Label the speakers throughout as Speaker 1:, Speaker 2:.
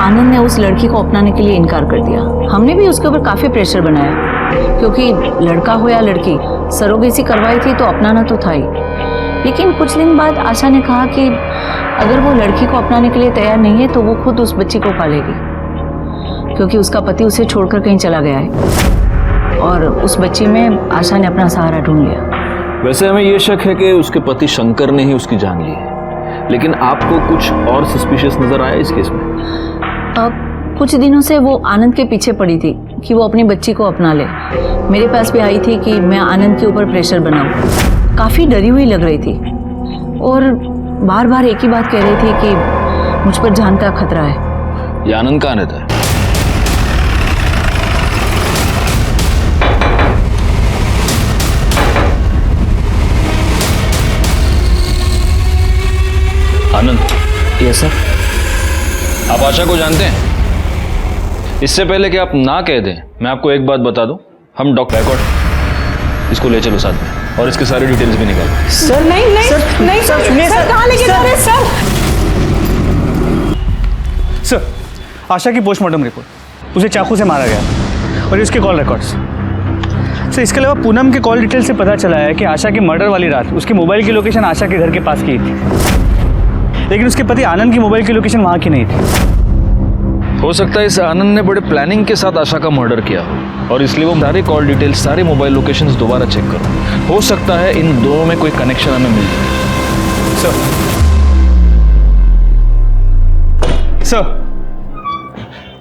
Speaker 1: आनंद ने उस लड़की को अपनाने के लिए इनकार कर दिया। हमने भी उसके ऊपर काफी प्रेशर बनाया, क्योंकि लड़का हो या लड़की, सरोगेसी करवाई थी तो अपनाना तो था ही। लेकिन कुछ दिन बाद आशा ने कहा कि अगर वो लड़की को अपनाने के लिए तैयार नहीं है तो वो खुद उस बच्ची को पालेगी, क्योंकि उसका पति उसे छोड़कर कहीं चला गया है। और उस बच्ची में आशा ने अपना सहारा ढूंढ लिया।
Speaker 2: वैसे हमें ये शक है कि उसके पति शंकर ने ही उसकी जान ली है, लेकिन आपको कुछ और सस्पिशियस नजर आया इस केस में?
Speaker 1: अब कुछ दिनों से वो आनंद के पीछे पड़ी थी कि वो अपनी बच्ची को अपना ले। मेरे पास भी आई थी कि मैं आनंद के ऊपर प्रेशर बनाऊं। काफी डरी हुई लग रही थी और बार बार एक ही बात कह रही थी कि मुझ पर जान का खतरा है।
Speaker 2: ये आनंद कहाँ रहता है? आनंद?
Speaker 3: Yes sir.
Speaker 2: आप आशा को जानते हैं? इससे पहले कि आप ना कह दें, मैं आपको एक बात बता दूं, हम डॉक्टर रिकॉर्ड इसको ले चलो साथ में और इसके सारे डिटेल्स भी निकाल।
Speaker 4: सर नहीं नहीं सर, नहीं सर, सर कहाँ लेके जा रहे हैं सर?
Speaker 3: सर, आशा की पोस्टमार्टम रिपोर्ट, उसे चाकू से मारा गया और इसके कॉल रिकॉर्ड्स। सर, इसके अलावा पूनम के कॉल डिटेल से पता चला है कि आशा की मर्डर वाली रात उसके मोबाइल की लोकेशन आशा के घर के पास की थी, लेकिन उसके पति आनंद की मोबाइल की लोकेशन वहाँ की नहीं थी।
Speaker 2: हो सकता है इस आनंद ने बड़े प्लानिंग के साथ आशा का मर्डर किया हो और इसलिए वो सारे कॉल डिटेल्स, सारे मोबाइल लोकेशंस दोबारा चेक करो। हो सकता है इन दोनों में कोई कनेक्शन हमें मिल जाए।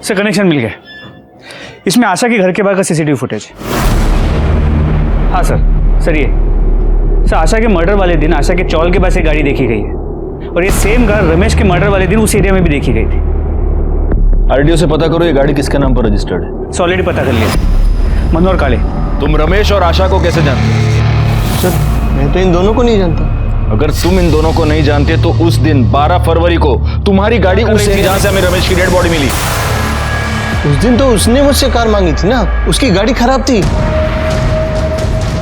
Speaker 3: सर कनेक्शन मिल गया। इसमें आशा के घर के बाहर का सीसीटीवी फुटेज है। हाँ सर ये सर, आशा के मर्डर वाले दिन आशा के चौल के पास एक गाड़ी देखी गई है और ये सेम कार रमेश के मर्डर वाले दिन उस एरिया में भी देखी गई थी।
Speaker 2: आरटीओ से पता करो ये गाड़ी किसके नाम पर रजिस्टर्ड है।
Speaker 3: ऑलरेडी पता कर लिया, मनोहर काले।
Speaker 2: तुम रमेश और आशा को कैसे जानते हो?
Speaker 5: सर, मैं तो इन दोनों को नहीं जानता।
Speaker 2: अगर तुम इन दोनों को नहीं जानते तो उस दिन 12 फरवरी को तुम्हारी गाड़ी उस थी जहां से हमें रमेश की डेड बॉडी मिली।
Speaker 5: उस दिन तो उसने मुझसे कार मांगी थी ना, उसकी गाड़ी खराब थी।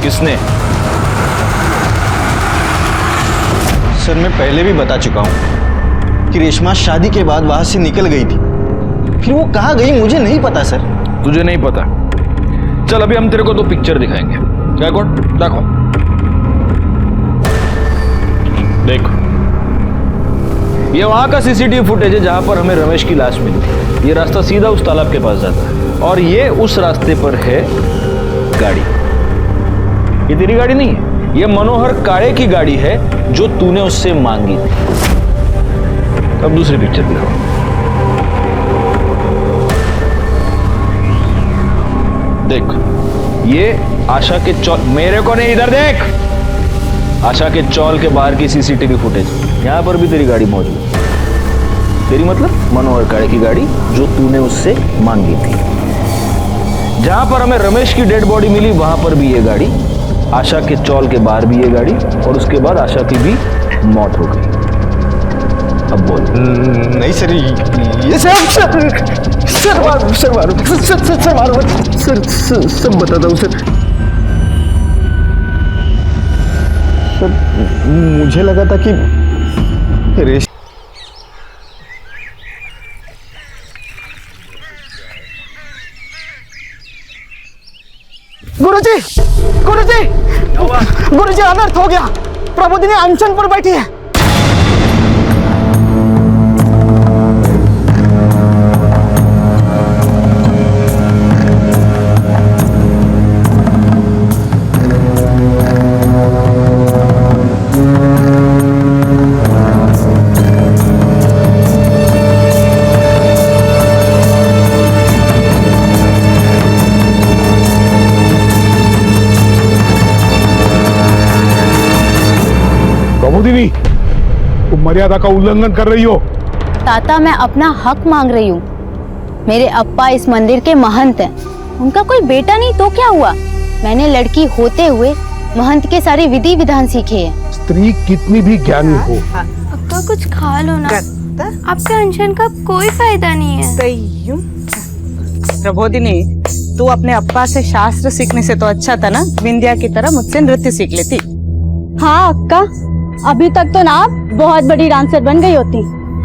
Speaker 2: किसने?
Speaker 5: सर, मैं पहले भी बता चुका हूँ कि रेशमा शादी के बाद वहां से निकल गई थी। फिर वो कहाँ गई मुझे नहीं पता सर।
Speaker 2: तुझे नहीं पता? चल अभी हम तेरे को 2 पिक्चर दिखाएंगे। रिकॉर्ड देखो, देखो ये वहां का सीसीटीवी फुटेज है जहां पर हमें रमेश की लाश मिली थी। ये रास्ता सीधा उस तालाब के पास जाता है और ये उस रास्ते पर है गाड़ी। ये तेरी गाड़ी नहीं है, ये मनोहर काळे की गाड़ी है जो तूने उससे मांगी थी। अब दूसरी पिक्चर दिखाओ। देख, ये आशा के चौल, मेरे को नहीं, इधर देख, आशा के चौल के बाहर की सीसीटीवी फुटेज। यहां पर भी तेरी गाड़ी मौजूद है। तेरी मतलब मनोहर काळे की गाड़ी जो तूने उससे मांगी थी। जहां पर हमें रमेश की डेड बॉडी मिली वहां पर भी ये गाड़ी, आशा के चौल के बाहर भी ये गाड़ी और उसके बाद आशा की भी मौत हो गई। अब बोल।
Speaker 5: नहीं सर, ये सर मारो सर, सब बताता हूँ सर। मुझे लगा था कि रेश गुरुजी अनर्थ हो गया। प्रबोधिनी अनशन पर बैठी है।
Speaker 6: प्रबोधिनी, तुम मर्यादा का उल्लंघन कर रही हो।
Speaker 7: ताता, मैं अपना हक मांग रही हूँ। मेरे अप्पा इस मंदिर के महंत हैं। उनका कोई बेटा नहीं तो क्या हुआ? मैंने लड़की होते हुए महंत के सारे विधि विधान सीखे हैं।
Speaker 6: स्त्री कितनी भी ज्ञानी हो,
Speaker 8: अक्का कुछ खा लो ना, आपके अनशन का कोई फायदा नहीं है।
Speaker 4: प्रबोधिनी, तू अपने अप्पा से शास्त्र सीखने से तो अच्छा था ना विंध्या की तरह मुझसे नृत्य सीख लेती।
Speaker 7: हाँ अक्का, अभी तक तो ना आप बहुत बड़ी डांसर बन गई होती।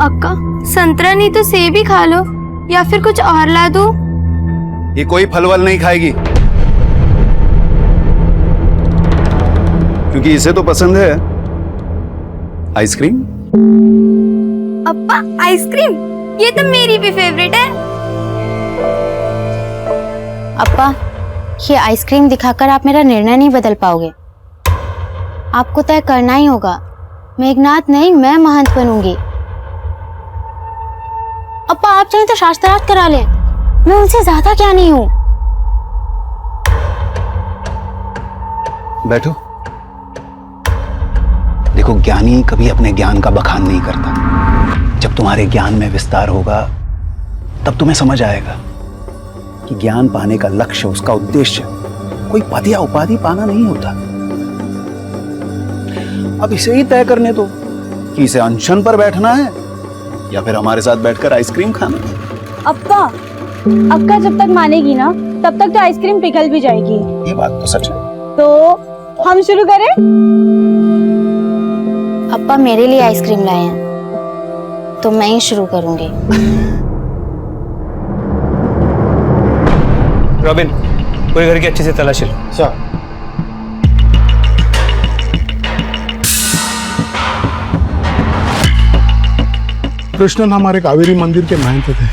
Speaker 8: अक्का, संतरा नहीं तो सेब ही खा लो। या फिर कुछ और ला दूं?
Speaker 9: ये कोई फलवल नहीं खाएगी, क्योंकि इसे तो पसंद है आइसक्रीम।
Speaker 8: अप्पा आइसक्रीम, ये तो मेरी भी फेवरेट है।
Speaker 7: अप्पा, ये आइसक्रीम दिखाकर आप मेरा निर्णय नहीं बदल पाओगे। आपको तय करना ही होगा। मेघनाथ नहीं, मैं महंत बनूंगी। अप्पा, आप चाहें तो शास्त्रार्थ करा लें, मैं उनसे ज्यादा क्या नहीं हूं।
Speaker 9: बैठो। देखो, ज्ञानी कभी अपने ज्ञान का बखान नहीं करता। जब तुम्हारे ज्ञान में विस्तार होगा तब तुम्हें समझ आएगा कि ज्ञान पाने का लक्ष्य, उसका उद्देश्य कोई पद या उपाधि पाना नहीं होता। अब इसे ही तय करने दो कि इसे अनशन पर बैठना है या फिर हमारे साथ बैठकर आइसक्रीम खाना है।
Speaker 10: अप्पा, अक्का जब तक मानेगी ना तब तक तो आइसक्रीम पिघल भी जाएगी।
Speaker 9: ये बात तो सच है।
Speaker 10: तो हम शुरू करें?
Speaker 7: अप्पा मेरे लिए आइसक्रीम लाए हैं तो मैं ही शुरू करूंगी।
Speaker 3: रॉबिन, पूरे घर की अच्छे से तलाशी लो।
Speaker 6: कृष्णन हमारे कावेरी मंदिर के महंत थे।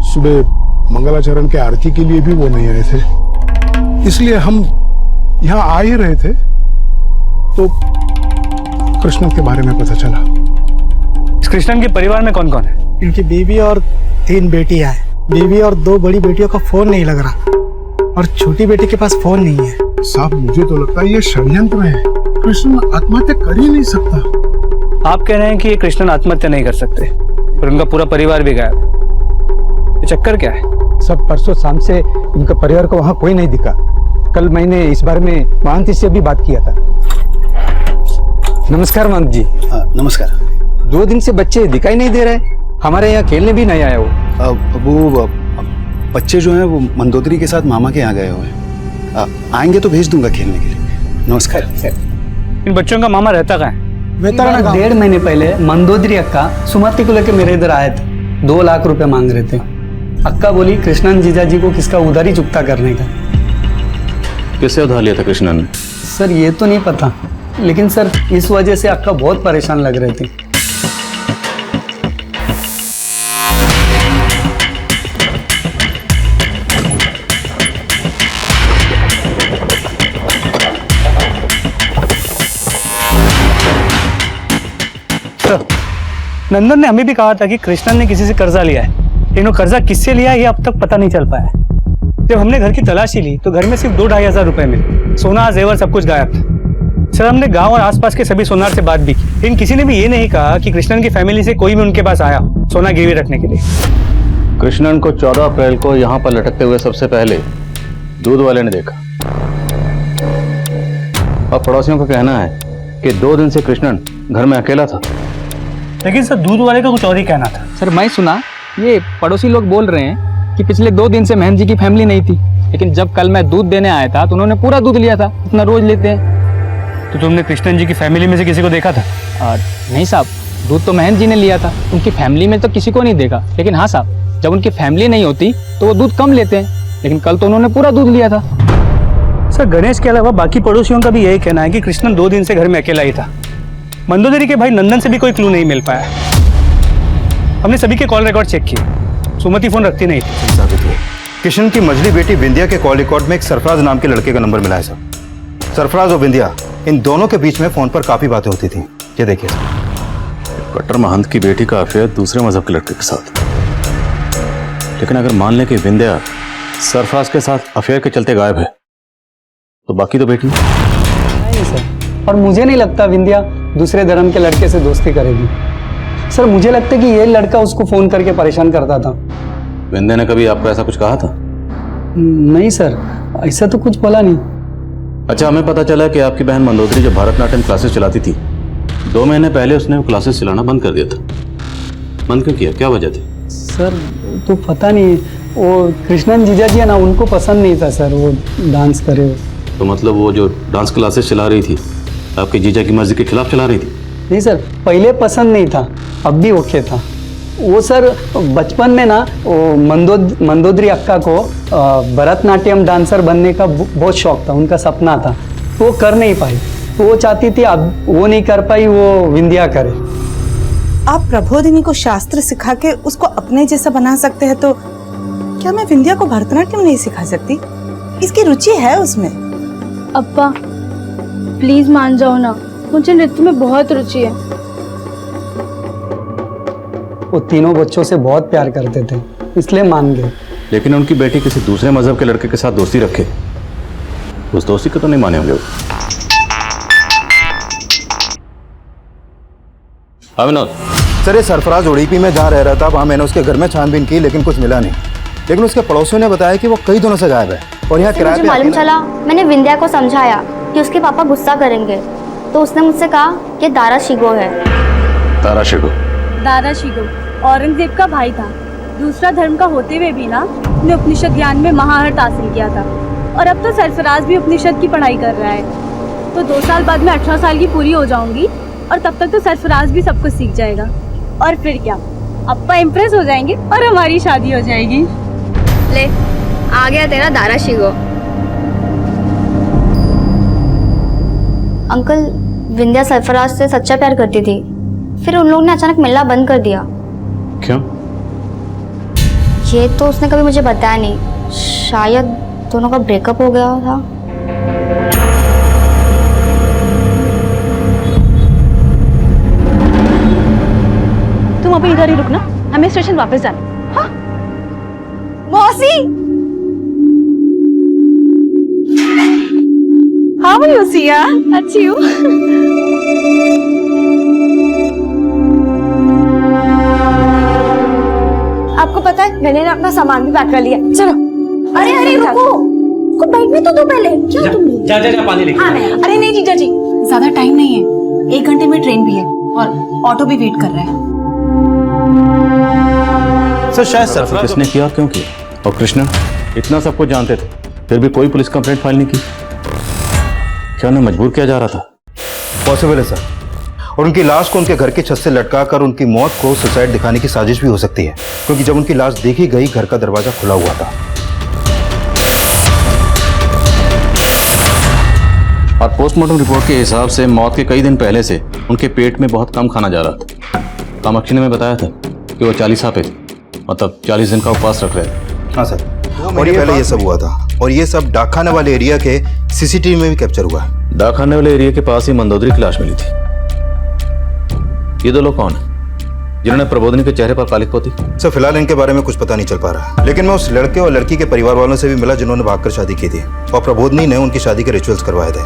Speaker 6: सुबह मंगलाचरण के आरती के लिए भी वो नहीं आए थे, इसलिए हम यहाँ आ ही रहे थे तो कृष्णन के बारे में पता चला।
Speaker 3: इस कृष्णन के परिवार में कौन कौन है?
Speaker 11: इनकी बीवी और 3 बेटियां हैं। बीवी और 2 बड़ी बेटियों का फोन नहीं लग रहा और छोटी बेटी के पास फोन नहीं है।
Speaker 6: साहब, मुझे तो लगता है ये षड्यंत्र है। कृष्णन आत्महत्या कर ही नहीं सकता।
Speaker 3: आप कह रहे हैं कि ये कृष्णन आत्महत्या नहीं कर सकते, पर उनका पूरा परिवार भी गायब। ये चक्कर क्या है?
Speaker 11: सब परसों शाम से इनका परिवार को वहाँ कोई नहीं दिखा। कल मैंने इस बारे में महंत से भी बात किया था। नमस्कार महंत जी।
Speaker 9: नमस्कार।
Speaker 11: 2 दिन से बच्चे दिखाई नहीं दे रहे, हमारे यहाँ खेलने भी नहीं आया
Speaker 9: वो बच्चे जो हैं वो मंदोदरी के साथ मामा के यहाँ गए हुए हैं। आएंगे तो भेज दूंगा खेलने के लिए। नमस्कार।
Speaker 3: इन बच्चों का मामा रहता कहाँ है?
Speaker 11: 1.5 महीने पहले मंदोदरी अक्का सुमति को लेकर मेरे इधर आए थे। 2 लाख रुपए मांग रहे थे। अक्का बोली कृष्णन जीजा जी को किसका उधारी चुकता करने का।
Speaker 2: किससे उधार लिया था कृष्णन ने?
Speaker 11: सर ये तो नहीं पता, लेकिन सर इस वजह से अक्का बहुत परेशान लग रहे थे।
Speaker 3: नंदन ने हमें भी कहा था कि कृष्णन ने किसी से कर्जा लिया है, लेकिन वो कर्जा किससे लिया है ये अब तक पता नहीं चल पाया है। जब हमने घर की तलाशी ली तो घर में सिर्फ 2-2.5 हजार रुपए मिले। सोना, जेवर सब कुछ गायब था। सर, हमने गांव और आसपास के सभी सोनार से बात भी की, लेकिन किसी ने भी ये नहीं कहा कि कृष्णन की फैमिली से कोई भी उनके पास आया हो सोना गिरवी रखने के लिए।
Speaker 2: कृष्णन को 14 अप्रैल को यहाँ पर लटकते हुए सबसे पहले दूध वाले ने देखा, और पड़ोसियों का कहना है कि 2 दिन से कृष्णन घर में अकेला था।
Speaker 3: लेकिन सर, दूध वाले का कुछ और ही कहना था।
Speaker 11: सर मैं सुना, ये पड़ोसी लोग बोल रहे हैं कि पिछले 2 दिन से महंत जी की फैमिली नहीं थी, लेकिन जब कल मैं दूध देने आया था तो उन्होंने पूरा दूध लिया था, इतना रोज लेते हैं।
Speaker 3: तो तुमने कृष्णन जी की फैमिली में से किसी को देखा था?
Speaker 11: नहीं साहब, दूध तो महंत जी ने लिया था, उनकी फैमिली में तो किसी को नहीं देखा। लेकिन हाँ साहब, जब उनकी फैमिली नहीं होती तो वो दूध कम लेते हैं, लेकिन कल तो उन्होंने पूरा दूध लिया था।
Speaker 3: सर, गणेश के अलावा बाकी पड़ोसियों का भी यही कहना है कि कृष्णन 2 दिन से घर में अकेला ही था। मंदोदरी के भाई नंदन से भी कोई क्लू नहीं मिल पाया। हमने सभी के कॉल रिकॉर्ड चेक किए, सुमति फोन रखती नहीं थी।
Speaker 5: किशन की मझली बेटी विंध्या के कॉल रिकॉर्ड में एक सरफराज नाम के लड़के का नंबर मिला है सर। सरफराज और विंध्या, इन दोनों के बीच में फोन पर काफी बातें होती थी। ये देखिए सर।
Speaker 2: कट्टर महंत की बेटी का अफेयर दूसरे मजहब के लड़के के साथ। लेकिन अगर मान लें कि विंध्या सरफराज के साथ अफेयर के चलते गायब है, तो बाकी तो बेटी
Speaker 11: नहीं सर, और मुझे नहीं लगता विंध्या दूसरे धर्म के लड़के से दोस्ती करेगी। सर मुझे लगता है कि ये लड़का उसको फोन करके परेशान करता था।
Speaker 2: विंध्या ने कभी आपको ऐसा कुछ कहा था?
Speaker 11: नहीं सर, ऐसा तो कुछ बोला नहीं।
Speaker 2: अच्छा, हमें पता चला कि आपकी बहन मंदोदरी जो भरतनाट्यम क्लासेस चलाती थी, 2 महीने पहले उसने वो क्लासेस चलाना बंद कर दिया था। बंद क्यों किया, क्या वजह थी?
Speaker 11: सर तो पता नहीं, वो कृष्णन जीजा जी है ना, उनको पसंद नहीं था सर वो डांस करे।
Speaker 2: तो मतलब वो जो डांस क्लासेस चला रही थी आपके जीजा की मर्जी के खिलाफ चला रही थी?
Speaker 11: नहीं सर, पहले पसंद नहीं था, अब भी ओके था। वो सर बचपन में ना वो मंदोदरी अक्का को भरतनाट्यम डांसर बनने का बहुत शौक था, उनका सपना था। वो कर नहीं पाई, तो वो चाहती थी अब वो नहीं कर पाई, वो विंध्या करे।
Speaker 4: आप प्रबोधिनी को शास्त्र सिखा के उसको अपने जैसा बना सकते हैं, तो क्या मैं विंध्या को भरतनाट्यम नहीं सिखा सकती? इसकी रुचि है उसमें।
Speaker 10: अब्बा प्लीज मान जाओ ना, मुझे नृत्य में बहुत रुचि है।
Speaker 11: वो तीनों बच्चों से बहुत प्यार करते थे, इसलिए मान गए।
Speaker 5: लेकिन उनकी बेटी किसी दूसरे मजहब के लड़के के साथ दोस्ती रखे, उस दोस्ती को तो नहीं माने होंगे वो। हाँ विनोद। सर, ये सरफराज उड़ीपी में जहाँ रह रहा था वहाँ मैंने उसके घर में छानबीन की, लेकिन कुछ मिला नहीं। लेकिन उसके पड़ोसियों ने बताया कि वो कई दिनों से गायब है और यहाँ किराए पे
Speaker 10: मालूम चला, मैंने विंध्या को समझाया कि उसके पापा गुस्सा करेंगे, तो उसने मुझसे कहा कि दारा शिगो है।
Speaker 5: दारा शिगो?
Speaker 10: दारा शिगो औरंगजेब का भाई था। दूसरा धर्म का होते हुए भी ना उसने उपनिषद ज्ञान में महारत हासिल किया था, और अब तो सरफराज भी उपनिषद की पढ़ाई कर रहा है। तो 2 साल बाद मैं 18 साल की पूरी हो जाऊंगी, और तब तक तो सरफराज भी सब कुछ सीख जाएगा। और फिर क्या, अप्पा इम्प्रेस हो जाएंगे और हमारी शादी हो जाएगी।
Speaker 8: ले आ गया तेरा दारा शिगो।
Speaker 10: अंकल, विंध्या सरफराज से सच्चा प्यार करती थी, फिर उन लोगों ने अचानक मिलना बंद कर दिया।
Speaker 5: क्यों?
Speaker 10: ये तो उसने कभी मुझे बताया नहीं, शायद दोनों का ब्रेकअप हो गया था।
Speaker 7: तुम अभी इधर ही रुकना, हमें स्टेशन वापस जाना। हाँ?
Speaker 10: मौसी, हाउ आर यू सिया? अच्छी हूँ।
Speaker 8: आपको पता है मैंने ना अपना सामान भी पैक कर लिया। चलो।
Speaker 10: अरे अरे रुको, को बैठने तो दो पहले। क्या तुम?
Speaker 11: जा पानी लेके।
Speaker 8: अरे नहीं जीजा जी, ज्यादा टाइम नहीं है, 1 घंटे में ट्रेन भी है और ऑटो भी वेट कर रहा है।
Speaker 5: सर, शायद सरफराज किसने किया और क्यों किया? और कृष्णा इतना सब कुछ जानते थे, फिर भी कोई पुलिस कंप्लेंट फाइल नहीं की। क्या उन्हें मजबूर किया जा रहा था? पॉसिबल है सर, और उनकी लाश को उनके घर की छत से लटकाकर उनकी मौत को सुसाइड दिखाने की साजिश भी हो सकती है, क्योंकि जब उनकी लाश देखी गई घर का दरवाजा खुला हुआ था। और पोस्टमार्टम रिपोर्ट के हिसाब से मौत के कई दिन पहले से उनके पेट में बहुत कम खाना जा रहा था। कामाक्षी ने मैं बताया था कि वो 40 पे थे, मतलब 40 दिन का उपवास रख रहे थे। हाँ सर, और ये पहले ये सब हुआ था, और ये सब डाकखाने वाले एरिया के सीसीटीवी में भी कैप्चर हुआ है। डाकखाने वाले एरिया के पास ही मंदोदरी की लाश मिली थी। ये 2 लोग कौन है जिन्होंने प्रबोधिनी के चेहरे पर कालिक पोती? सर, फिलहाल इनके बारे में कुछ पता नहीं चल पा रहा, लेकिन मैं उस लड़के और लड़की के परिवार वालों से भी मिला जिन्होंने भागकर शादी की थी, और प्रबोधिनी ने उनकी शादी के रिचुअल्स करवाए थे।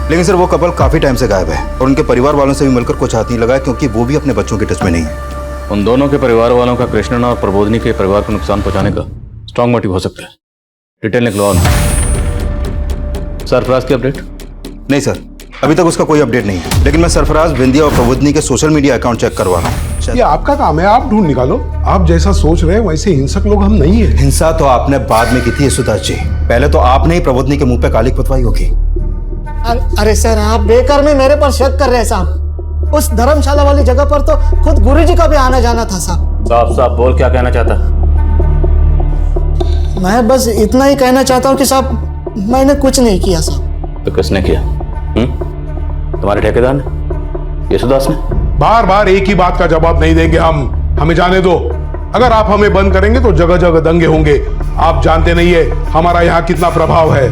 Speaker 5: लेकिन सर, वो कपल काफी टाइम से गायब है, और उनके परिवार वालों से भी मिलकर कुछ हाथ नहीं लगा, क्योंकि वो भी अपने बच्चों के टच में नहीं है। उन दोनों के परिवार वालों का कृष्णा और प्रबोधिनी के परिवार को नुकसान पहुंचाने का स्ट्रॉन्ग मोटिव हो सकता है। डिटेल निकलवाओ ना। सरफराज की अपडेट? नहीं सर, अभी तक उसका कोई अपडेट नहीं है, लेकिन मैं सरफराज, विंध्या और प्रबोधिनी के सोशल मीडिया अकाउंट चेक करवा रहा हूँ।
Speaker 6: ये आपका काम है, आप ढूंढ निकालो। आप जैसा सोच रहे हैं वैसे हिंसक लोग हम नहीं है।
Speaker 5: हिंसा तो आपने बाद में की थी यशोदास जी, पहले तो आपने ही प्रबोधिनी के मुंह पे कालिक पुतवाई होगी।
Speaker 12: अरे सर, आप बेकार में मेरे पर शक कर रहे हैं साहब। उस धर्मशाला वाली जगह पर तो खुद गुरुजी का भी आना जाना था साहब।
Speaker 5: साफ साफ बोल, क्या कहना चाहता?
Speaker 12: मैं बस इतना ही कहना चाहता हूँ कि साहब मैंने कुछ नहीं किया साहब।
Speaker 5: तो किसने किया? तुम्हारे ठेकेदार ने, यशोदास ने?
Speaker 6: बार बार एक ही बात का जवाब नहीं देंगे हम, हमें जाने दो। अगर आप हमें बंद करेंगे तो जगह जगह दंगे होंगे। आप जानते नहीं है हमारा यहाँ कितना प्रभाव है।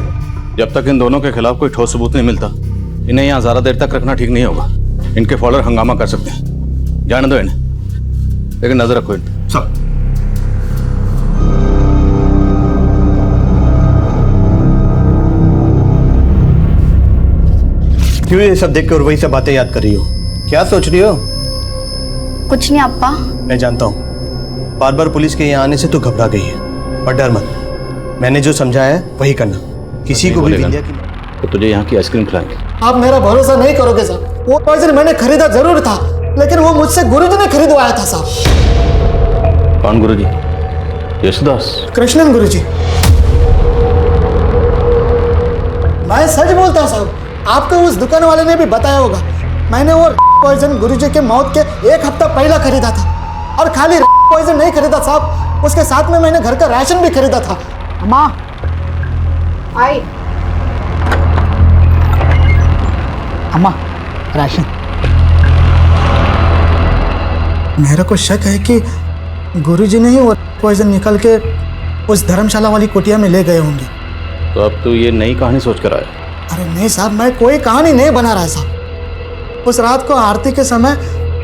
Speaker 5: जब तक इन दोनों के खिलाफ कोई ठोस सबूत नहीं मिलता, इन्हें यहाँ ज्यादा देर तक रखना ठीक नहीं होगा। इनके फॉलोअर हंगामा कर सकते हैं, जाने दो इन्हें, लेकिन नजर रखो इन सब।
Speaker 9: क्यों ये सब देख कर वही सब बातें याद कर रही हो? क्या सोच रही हो?
Speaker 10: कुछ नहीं अप्पा।
Speaker 9: मैं जानता हूँ, बार बार पुलिस के यहाँ आने से तू घबरा गई है, पर डर मत। मैंने जो समझाया है वही करना। किसी को भी विंध्या की तो तुझे यहाँ की आइसक्रीम खिलाएंगे।
Speaker 12: आप मेरा भरोसा नहीं करोगे साहब। वो पॉइजन मैंने खरीदा जरूर था, लेकिन वो मुझसे गुरुजी ने खरीदवाया था साहब।
Speaker 5: कौन गुरुजी? यशोदास?
Speaker 12: कृष्णन गुरुजी। मैं सच बोलता हूँ साहब, आपको उस दुकान वाले ने भी बताया होगा। मैंने वो पॉइजन गुरुजी के मौत के 1 हफ्ता पहले खरीदा था। और खाली पॉइजन नहीं खरीदा साहब, उसके साथ में मैंने घर का राशन भी खरीदा था।
Speaker 4: अम्मा आई।
Speaker 12: अम्मा राशन। मेरे को शक है कि गुरुजी ने ही वो पॉइजन निकल के उस धर्मशाला वाली कुटिया में ले गए होंगे।
Speaker 5: तो अब तो ये नई कहानी सोच कर आया?
Speaker 12: अरे नहीं साहब, मैं कोई कहानी नहीं बना रहा साहब। उस रात को आरती के समय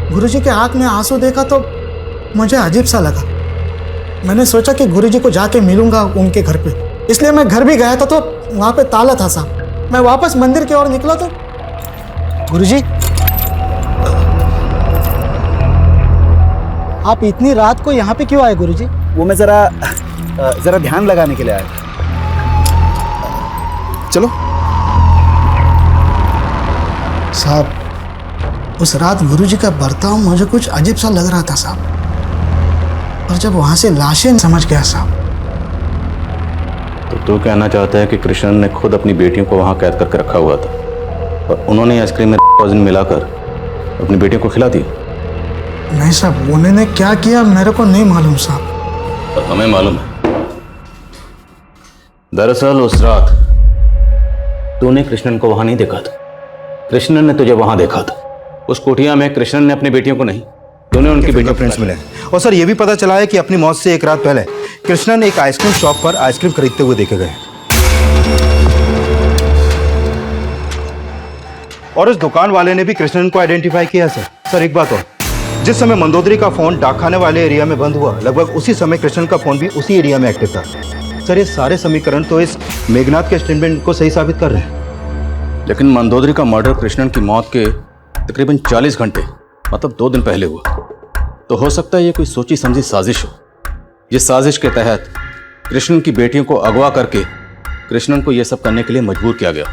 Speaker 12: गुरुजी के आंख में आंसू देखा तो मुझे अजीब सा लगा। मैंने सोचा कि गुरुजी को जाके मिलूंगा उनके घर पे, इसलिए मैं घर भी गया था तो वहां पे ताला था साहब। मैं वापस मंदिर की ओर निकला तो गुरुजी, आप इतनी रात को यहाँ पे क्यों आए गुरुजी?
Speaker 9: वो मैं जरा ध्यान लगाने के लिए आया। चलो
Speaker 12: साहब, उस रात गुरुजी का बर्ताव मुझे कुछ अजीब सा लग रहा था साहब। और जब वहां से लाशें समझ गया साहब।
Speaker 5: तो तू कहना चाहता है कि कृष्ण ने खुद अपनी बेटियों को वहां कैद करके रखा हुआ था और उन्होंने आइसक्रीम में पॉइजन मिलाकर अपनी बेटियों को खिला दिया?
Speaker 12: नहीं साहब, उन्होंने क्या किया मेरे को नहीं मालूम साहब।
Speaker 5: और हमें मालूम है। दरअसल उस रात तूने कृष्णन को वहां नहीं देखा था, कृष्णन ने तुझे वहां देखा था। उस कुटिया में कृष्णन ने अपनी बेटियों को नहीं, तूने उनकी बेटियों
Speaker 13: फ्रेंड्स मिले। और सर ये भी पता चला है कि अपनी मौत से 1 रात पहले कृष्णन एक आइसक्रीम शॉप पर आइसक्रीम खरीदते हुए देखे गए और उस दुकान वाले ने भी कृष्णन को आइडेंटिफाई किया। सर एक बात और, जिस समय मंदोदरी का फोन डाकखाने वाले एरिया में बंद हुआ, लगभग उसी समय कृष्णन का फोन भी उसी एरिया में एक्टिव था। सर ये सारे समीकरण तो इस मेघनाथ के स्टेटमेंट को सही साबित कर रहे हैं।
Speaker 5: लेकिन मंदोदरी का मर्डर कृष्णन की मौत के तकरीबन 40 घंटे मतलब 2 दिन पहले हुआ। तो हो सकता है ये कोई सोची समझी साजिश हो, जिस साजिश के तहत कृष्णन की बेटियों को अगवा करके कृष्णन को यह सब करने के लिए मजबूर किया गया।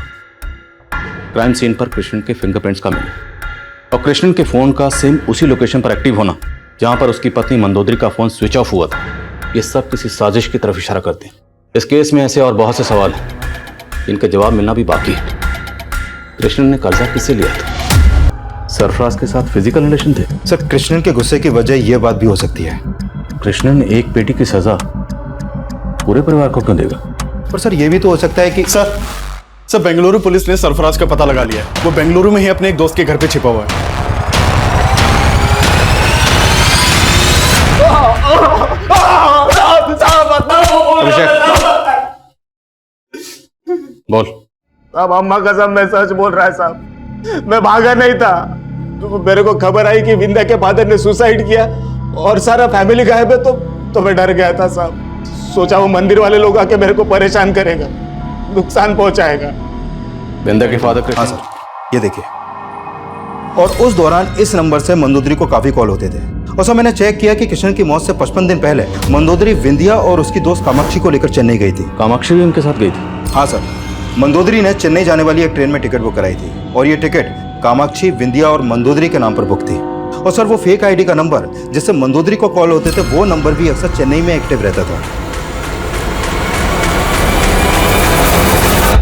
Speaker 5: क्राइम सीन पर कृष्णन के फिंगरप्रिंट्स का मिले और कृष्णन के फोन का सेम उसी लोकेशन पर एक्टिव होना जहां पर उसकी पत्नी मंदोदरी का फोन स्विच ऑफ हुआ था, ये सब किसी साजिश की तरफ इशारा करते हैं। इस केस में ऐसे और बहुत से सवाल हैं जिनका जवाब मिलना भी बाकी है। कृष्णन ने कर्जा किससे लिया था? सरफराज के साथ फिजिकल रिलेशन थे?
Speaker 13: सर कृष्णन के गुस्से की वजह यह बात भी हो सकती है।
Speaker 5: कृष्णन एक बेटी की सजा पूरे परिवार को क्यों देगा?
Speaker 13: और सर ये भी तो हो सकता है कि
Speaker 14: सर बेंगलुरु पुलिस ने सरफराज का पता लगा लिया है। वो बेंगलुरु में ही अपने एक दोस्त के घर पे छिपा हुआ है।
Speaker 5: बोल।
Speaker 15: साहब अम्मा कसम मैं सच बोल रहा है साहब, मैं भागा नहीं था। तो मेरे को खबर आई कि विंध्या के फादर ने सुसाइड किया और सारा फैमिली गायब है तो मैं डर गया था साहब। सोचा वो मंदिर वाले लोग आके मेरे को परेशान करेगा, नुकसान पहुंचाएगा।
Speaker 5: विंध्या के फादर?
Speaker 13: हाँ सर, ये देखिए। और उस दौरान इस नंबर से मंदोदरी को काफी कॉल होते थे। और सर मैंने चेक किया कि कृष्ण की मौत से 55 दिन पहले मंदोदरी विंध्या और उसकी दोस्त कामाक्षी को लेकर चेन्नई गई थी।
Speaker 5: कामाक्षी भी उनके साथ गई थी?
Speaker 13: हाँ सर, मंदोदरी ने चेन्नई जाने वाली एक ट्रेन में टिकट बुक कराई थी और ये टिकट कामाक्षी, विंध्या और मंदोदरी के नाम पर बुक थी। और सर वो फेक आईडी का नंबर जिससे मंदोदरी को कॉल होते थे, वो नंबर भी अक्सर चेन्नई में एक्टिव रहता था।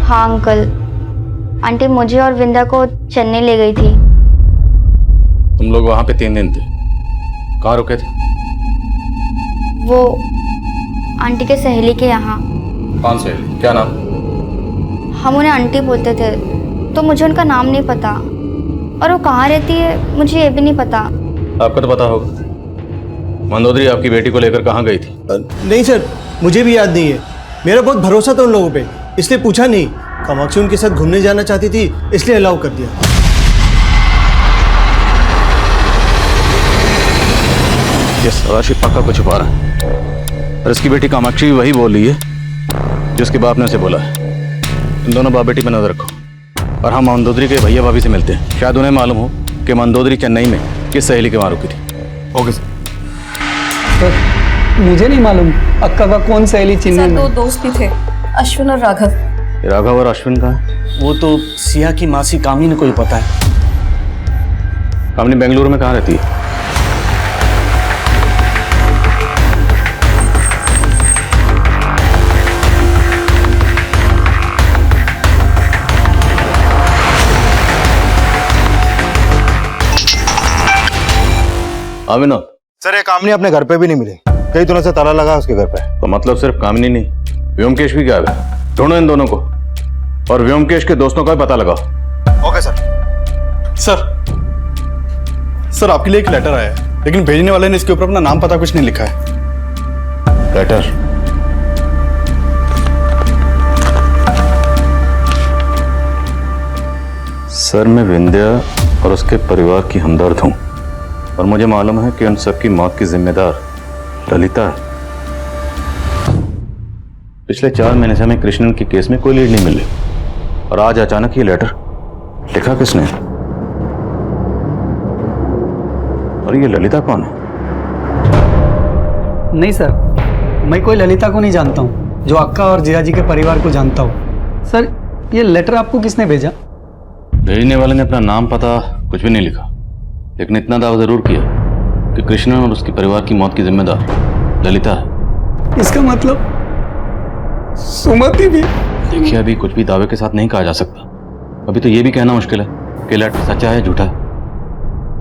Speaker 16: हाँ अंकल, आंटी मुझे और विंध्या को चेन्नई ले गई थी।
Speaker 5: तुम लोग वहां पे 3 दिन थे, कहाँ रुके थे?
Speaker 16: वो आंटी के सहेली के यहाँ।
Speaker 5: कौन सहेली? क्या नाम?
Speaker 16: हम उन्हें आंटी बोलते थे तो मुझे उनका नाम नहीं पता, और वो कहाँ रहती है मुझे ये भी नहीं पता।
Speaker 5: आपको तो पता होगा। मंदोदरी आपकी बेटी को लेकर कहाँ गई थी?
Speaker 12: नहीं सर, मुझे भी याद नहीं है। मेरा बहुत भरोसा था उन लोगों पे, इसलिए पूछा नहीं। कामाक्षी उनके साथ घूमने जाना चाहती थी, इसलिए अलाउ कर दिया।
Speaker 5: ये सदाशिव पक्का को छुपा रहा है और इसकी बेटी कामाक्षी भी वही बोल रही है जो उसके बाप ने उसे बोला है। इन दोनों बाप बेटी पर नजर रखो और हम मंदोदरी के भैया भाभी से मिलते हैं। शायद उन्हें मालूम हो कि मंदोदरी चेन्नई में किस सहेली के वहां रुकी थी।
Speaker 13: Okay sir.
Speaker 11: मुझे नहीं मालूम अक्का का कौन सहेली चेन्नई में।
Speaker 17: 2 दोस्त भी थे, अश्विन और राघव।
Speaker 5: राघव और अश्विन कहाँ है?
Speaker 12: वो तो सिया की मासी कामिनी को ही पता है।
Speaker 5: कामिनी बेंगलुरु में कहाँ रहती है? हाँ विनोद।
Speaker 13: सर ये कामनी अपने घर पे भी नहीं मिली, कई दिनों से ताला लगा उसके घर पे।
Speaker 5: तो मतलब सिर्फ कामिनी नहीं, व्योमकेश भी गायब है। ढूंढो इन दोनों को और व्योमकेश के दोस्तों का भी पता लगाओ।
Speaker 13: Okay sir.
Speaker 14: सर आपके लिए एक लेटर आया है, लेकिन भेजने वाले ने इसके ऊपर अपना नाम पता कुछ नहीं लिखा है।
Speaker 5: लेटर? सर मैं विंध्या और उसके परिवार की हमदर्द हूं और मुझे मालूम है कि उन सबकी मौत की जिम्मेदार ललिता है। पिछले 4 महीने से हमें कृष्णन के केस में कोई लीड नहीं मिली और आज अचानक ये लेटर लिखा किसने? और ये ललिता कौन है?
Speaker 11: नहीं सर, मैं कोई ललिता को नहीं जानता हूँ, जो अक्का और जियाजी के परिवार को जानता हूँ। सर ये लेटर आपको किसने भेजा?
Speaker 5: भेजने वाले ने अपना नाम पता कुछ भी नहीं लिखा, लेकिन इतना दावा जरूर किया कि कृष्णन और उसके परिवार की मौत की जिम्मेदार ललिता है।
Speaker 11: इसका मतलब सुमति भी?
Speaker 5: देखिए अभी कुछ भी दावे के साथ नहीं कहा जा सकता। अभी तो ये भी कहना मुश्किल है कि लेटर सच्चा है झूठा है।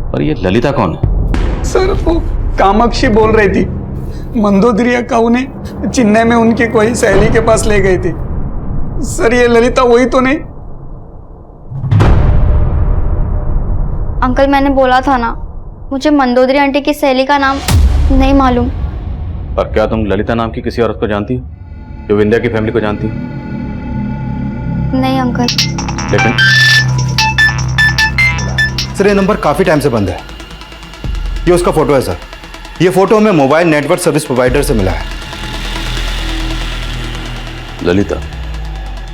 Speaker 5: और ये ललिता कौन है?
Speaker 11: सर वो कामाक्षी बोल रही थी, मंदोदरी अक्का उन्हें चेन्नई में उनकी कोई सहेली के पास ले गई थी। सर ये ललिता वही तो नहीं?
Speaker 16: अंकल मैंने बोला था ना, मुझे मंदोदरी आंटी की सहेली का नाम नहीं मालूम।
Speaker 5: और क्या तुम ललिता नाम की किसी औरत को जानती हो जो विंध्या की फैमिली को जानती हो?
Speaker 16: नहीं अंकल।
Speaker 5: लेकिन
Speaker 13: सर ये नंबर काफी टाइम से बंद है। ये उसका फोटो है सर। ये फोटो हमें मोबाइल नेटवर्क सर्विस प्रोवाइडर से मिला है।
Speaker 5: ललिता,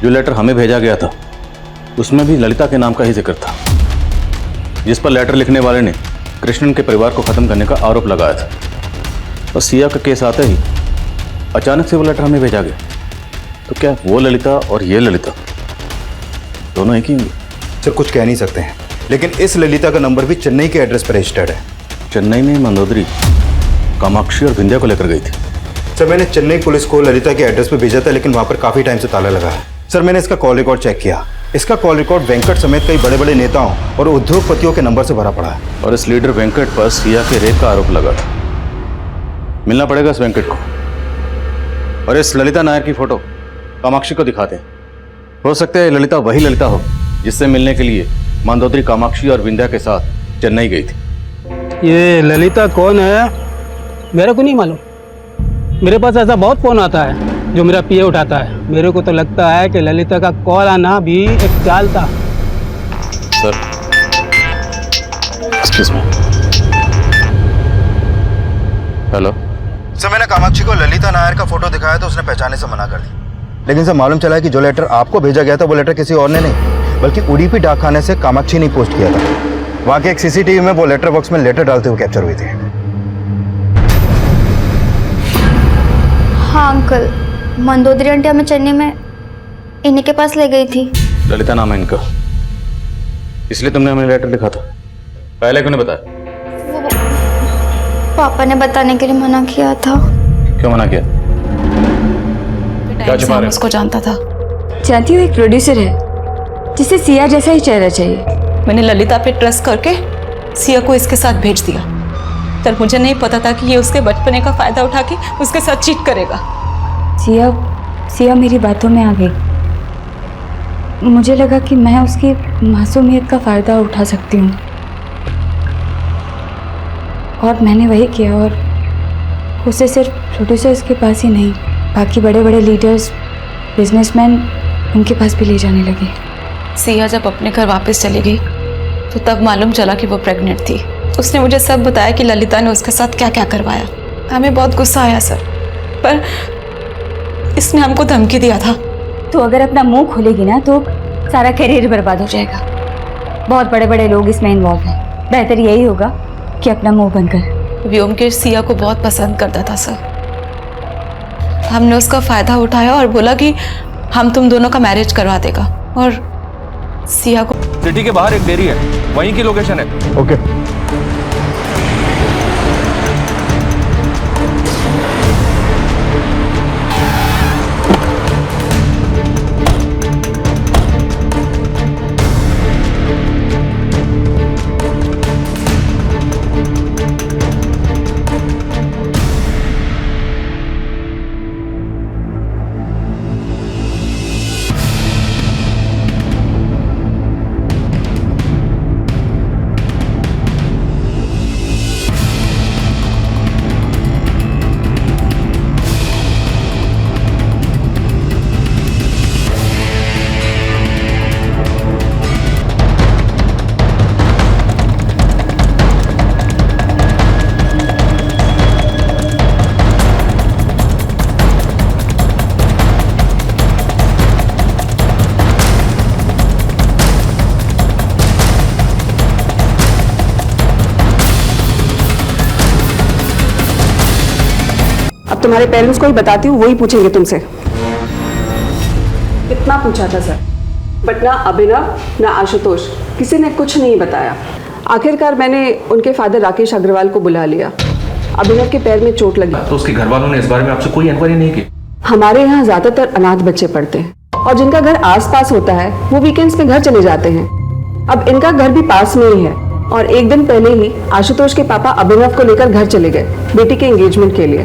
Speaker 5: जो लेटर हमें भेजा गया था उसमें भी ललिता के नाम का ही जिक्र था, जिस पर लेटर लिखने वाले ने कृष्णन के परिवार को खत्म करने का आरोप लगाया था। और सिया का केस आते ही अचानक से वो लेटर हमें भेजा गया। तो क्या वो ललिता और ये ललिता दोनों एक ही होंगे?
Speaker 13: सर कुछ कह नहीं सकते हैं, लेकिन इस ललिता का नंबर भी चेन्नई के एड्रेस पर रजिस्टर्ड है।
Speaker 5: चेन्नई में मंदोदरी कामाक्षी और विंध्या को लेकर गई थी।
Speaker 13: सर मैंने चेन्नई पुलिस को ललिता के एड्रेस पर भेजा था, लेकिन वहां पर काफी टाइम से ताला लगा है। सर मैंने इसका कॉल रिकॉर्ड चेक किया। इसका कॉल रिकॉर्ड वेंकट समेत कई बड़े बड़े नेताओं और उद्योगपतियों के नंबर से भरा पड़ा है।
Speaker 5: और इस लीडर वेंकट पर सिया के रेप का आरोप लगा था। मिलना पड़ेगा इस वेंकट को और इस ललिता नायर की फोटो कामाक्षी को दिखाते हैं। हो सकता है ललिता वही ललिता हो जिससे मिलने के लिए मंदोदरी कामाक्षी और विंध्या के साथ चेन्नई गई थी।
Speaker 18: ये ललिता कौन है मेरे को नहीं मालूम। मेरे पास ऐसा बहुत फोन आता है जो मेरा पीए उठाता है। मेरे को तो लगता है कि ललिता का कॉल आना भी एक चाल था।
Speaker 5: Sir excuse me. Hello
Speaker 13: sir मैंने कामाक्षी को ललिता नायर का फोटो दिखाया तो उसने पहचाने से मना कर दी, लेकिन सर मालूम चला है कि जो लेटर आपको भेजा गया था वो लेटर किसी और ने नहीं बल्कि उडीपी डाकखाने से कामाक्षी ने पोस्ट किया था। वहां के एक सीसीटीवी में वो लेटर बॉक्स में लेटर डालते हुए कैप्चर हुई थी।
Speaker 16: हाँ अंकल, मंदोदरी आंटी हमें चेन्नई में इन्हीं के पास ले गई थी।
Speaker 5: ललिता नाम है इनका, इसलिए तुमने हमें लेटर लिखा था। पहले क्यों नहीं बताया?
Speaker 16: पापा ने बताने के लिए मना किया था।
Speaker 5: क्यों मना किया? क्या छुपा रहे हो?
Speaker 17: उसको जानता था। जानती हूँ एक प्रोड्यूसर है जिसे सिया जैसा ही चेहरा चाहिए। मैंने ललिता पे ट्रस्ट करके सिया को इसके साथ भेज दिया। तब मुझे नहीं पता था कि ये उसके बचपने का फायदा उठा के उसके साथ चीट करेगा। सिया मेरी बातों में आ गई। मुझे लगा कि मैं उसकी मासूमियत का फायदा उठा सकती हूँ और मैंने वही किया। और उसे सिर्फ प्रोड्यूसर्स के पास ही नहीं, बाकी बड़े बड़े लीडर्स, बिजनेसमैन, उनके पास भी ले जाने लगे। सिया जब अपने घर वापस चली गई तो तब मालूम चला कि वो प्रेग्नेंट थी। उसने मुझे सब बताया कि ललिता ने उसके साथ क्या क्या करवाया। हमें बहुत गुस्सा आया सर, पर इसने हमको धमकी दिया था।
Speaker 10: तो अगर अपना मुंह खोलेगी ना तो सारा करियर बर्बाद हो जाएगा। बहुत बड़े बड़े लोग इसमें इन्वॉल्व हैं। बेहतर यही होगा कि अपना मुंह बंद कर।
Speaker 17: व्योमकेश सिया को बहुत पसंद करता था सर। हमने उसका फायदा उठाया और बोला कि हम तुम दोनों का मैरिज करवा देगा। और सिया को
Speaker 2: सिटी के बाहर एक डेयरी है, वहीं की लोकेशन है।
Speaker 13: ओके
Speaker 19: अब तुम्हारे पेरेंट्स को ही बताती हूँ, वही पूछेंगे तुमसे। कितना पूछा था सर, बट ना अभिनव ना आशुतोष किसी ने कुछ नहीं बताया। आखिरकार मैंने उनके फादर राकेश अग्रवाल को बुला लिया। अभिनव के पैर में चोट लगी।
Speaker 2: तो उसके घर वालों ने इस बारे में आपसे कोई इंक्वायरी नहीं की?
Speaker 19: हमारे यहाँ ज्यादातर अनाथ बच्चे पढ़ते हैं और जिनका घर आसपास होता है वो वीकेंड्स में घर चले जाते हैं। अब इनका घर भी पास में ही है और एक दिन पहले ही आशुतोष के पापा अभिनव को लेकर घर चले गए बेटी के एंगेजमेंट के लिए।